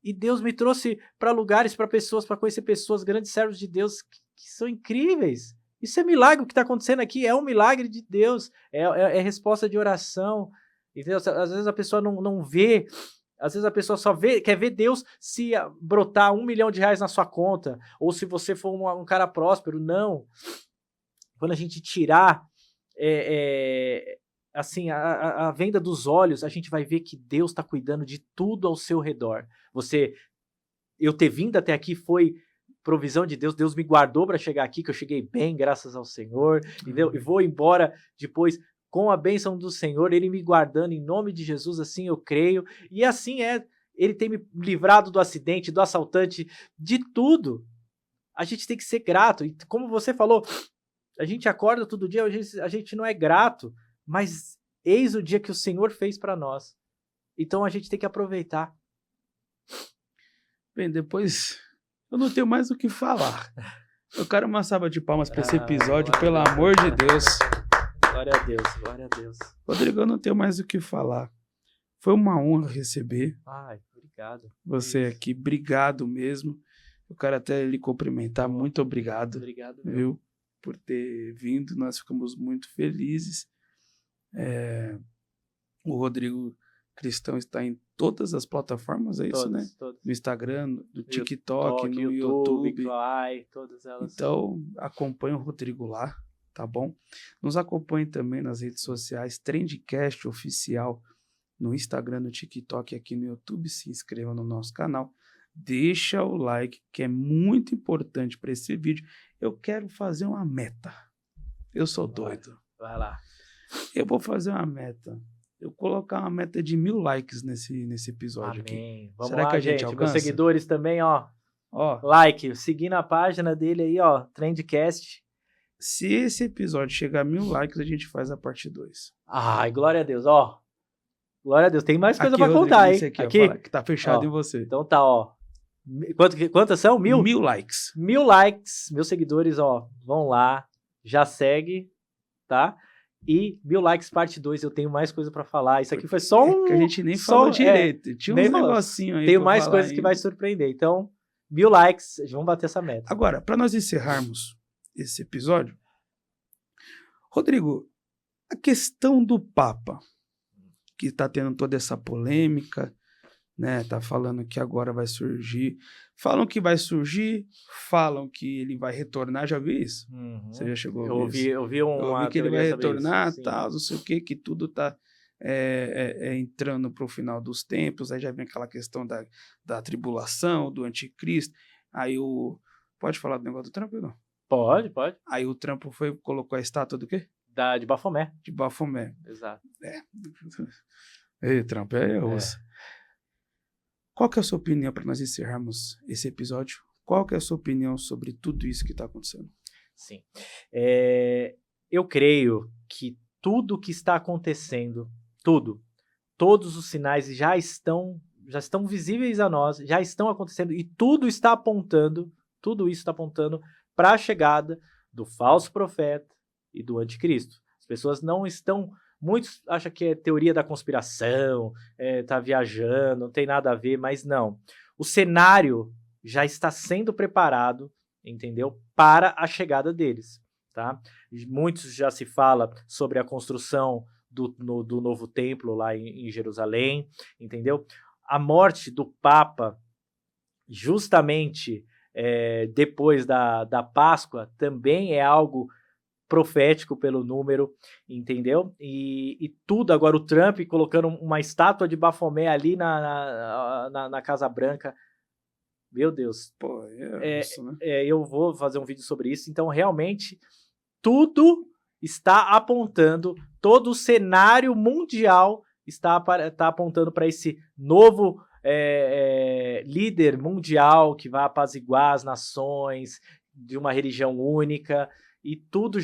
e Deus me trouxe para lugares, para pessoas, para conhecer pessoas, grandes servos de Deus que são incríveis. Isso é milagre, o que está acontecendo aqui é um milagre de Deus, é resposta de oração, entendeu? Às vezes a pessoa não vê, às vezes a pessoa só quer ver Deus se brotar R$1 milhão na sua conta, ou se você for um cara próspero. Não. Quando a gente tirar assim, a venda dos olhos, a gente vai ver que Deus está cuidando de tudo ao seu redor. Eu ter vindo até aqui foi provisão de Deus. Deus me guardou para chegar aqui, que eu cheguei bem, graças ao Senhor, entendeu? E vou embora depois com a bênção do Senhor, Ele me guardando em nome de Jesus, assim eu creio. E assim Ele tem me livrado do acidente, do assaltante, de tudo. A gente tem que ser grato. E como você falou, a gente acorda todo dia, a gente não é grato, mas eis o dia que o Senhor fez para nós. Então a gente tem que aproveitar. Bem, depois eu não tenho mais o que falar. Eu quero uma salva de palmas para esse episódio, pelo amor de Deus. Glória a Deus, glória a Deus. Rodrigo, eu não tenho mais o que falar. Foi uma honra receber obrigado. você aqui. Obrigado mesmo. Eu quero até lhe cumprimentar. Muito obrigado. Obrigado, viu, por ter vindo. Nós ficamos muito felizes. O Rodrigo Cristão está em todas as plataformas, é isso, né? Todas. No Instagram, no TikTok, no YouTube. Todas elas. Então, acompanhe o Rodrigo lá, tá bom? Nos acompanhe também nas redes sociais, Trendcast Oficial, no Instagram, no TikTok e aqui no YouTube. Se inscreva no nosso canal. deixa o like, que é muito importante para esse vídeo. Eu quero fazer uma meta. Eu sou doido. Vai lá. Eu vou fazer uma meta. Eu colocar uma meta de 1000 likes nesse episódio Amém. aqui. Vamos Será lá, que a gente gente. alcança? Meus seguidores também, ó. Ó, Like, seguindo a página dele aí, ó. Trendcast. se esse episódio chegar a 1000 likes, a gente faz a parte 2. Ai, glória a Deus, ó. Glória a Deus. Tem mais coisa Aqui, pra Rodrigo, contar, hein? esse aqui, Aqui? ó, fala que tá fechado Ó, em você. Então tá, ó. Quantas são? 1000? 1000 likes. 1000 likes. Meus seguidores, ó. Vão lá. Já segue, tá? E 1000 likes parte 2. Eu tenho mais coisa pra falar. Isso aqui foi só um... que a gente nem só- falou direito. Tinha nem uns falou. negocinho aí. Tenho pra mais falar coisas que ainda. vai surpreender. Então, 1000 likes. Vamos bater essa meta. Agora, para nós encerrarmos esse episódio, Rodrigo, a questão do Papa, que está tendo toda essa polêmica, né? Tá falando que agora vai surgir. Falam que vai surgir, falam que ele vai retornar. Já vi isso? Você já chegou a ver isso? Eu vi uma Eu vi que ele vai teoria sobre retornar, isso, sim. tal, não sei o que tudo tá entrando pro final dos tempos. Aí já vem aquela questão da tribulação, do anticristo. Aí pode falar do negócio do Trump ou não? Pode. Aí o Trump colocou a estátua do quê? De Bafomé. De Bafomé. Exato. Ei, Trump, osso. Qual que é a sua opinião para nós encerrarmos esse episódio? Qual que é a sua opinião sobre tudo isso que está acontecendo? Sim. Eu creio que tudo que está acontecendo, todos os sinais já estão visíveis a nós, já estão acontecendo e tudo isso está apontando para a chegada do falso profeta e do anticristo. As pessoas não estão... Muitos acham que é teoria da conspiração, tá viajando, não tem nada a ver, mas não. O cenário já está sendo preparado, entendeu? Para a chegada deles, tá? Muitos já se fala sobre a construção do novo templo lá em Jerusalém, entendeu? A morte do Papa, justamente depois da Páscoa, também é algo profético pelo número, entendeu? E tudo, agora o Trump colocando uma estátua de Bafomé ali na Casa Branca. Meu Deus. Pô, isso, né? Eu vou fazer um vídeo sobre isso. Então, realmente, tudo está apontando, todo o cenário mundial está apontando para esse novo líder mundial que vai apaziguar as nações de uma religião única. E tudo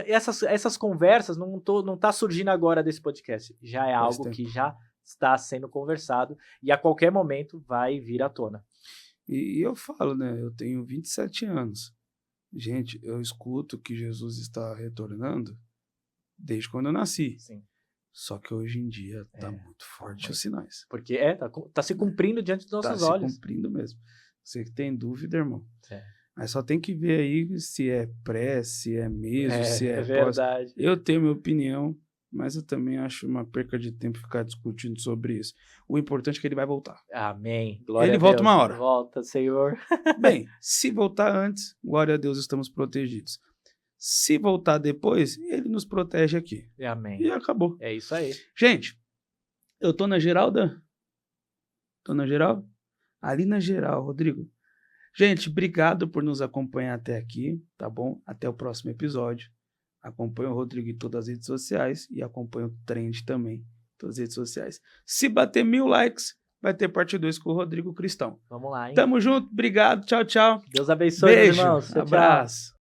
essas conversas não tá surgindo agora desse podcast. Já é algo que já está sendo conversado e a qualquer momento vai vir à tona. E eu falo, né? Eu tenho 27 anos. Gente, eu escuto que Jesus está retornando desde quando eu nasci. Sim. Só que hoje em dia tá muito forte os sinais. Porque tá se cumprindo diante dos nossos olhos. Tá se cumprindo mesmo. Você que tem dúvida, irmão. Mas só tem que ver aí se é pré, se é mesmo, se é verdade. Eu tenho minha opinião, mas eu também acho uma perca de tempo ficar discutindo sobre isso. O importante é que ele vai voltar. Amém. Glória Ele a volta Deus. uma hora. Volta, Senhor. Bem, se voltar antes, glória a Deus, estamos protegidos. Se voltar depois, ele nos protege aqui. Amém. E acabou. É isso aí. Gente, eu tô na geral, Dan? Tô na geral? Ali na geral, Rodrigo. Gente, obrigado por nos acompanhar até aqui, tá bom? Até o próximo episódio. Acompanhe o Rodrigo em todas as redes sociais e acompanhe o Trend também em todas as redes sociais. Se bater 1000 likes, vai ter parte 2 com o Rodrigo Cristão. Vamos lá, hein? Tamo junto, obrigado, tchau, tchau. Deus abençoe, Beijo, meus irmãos. Tchau, abraço. tchau.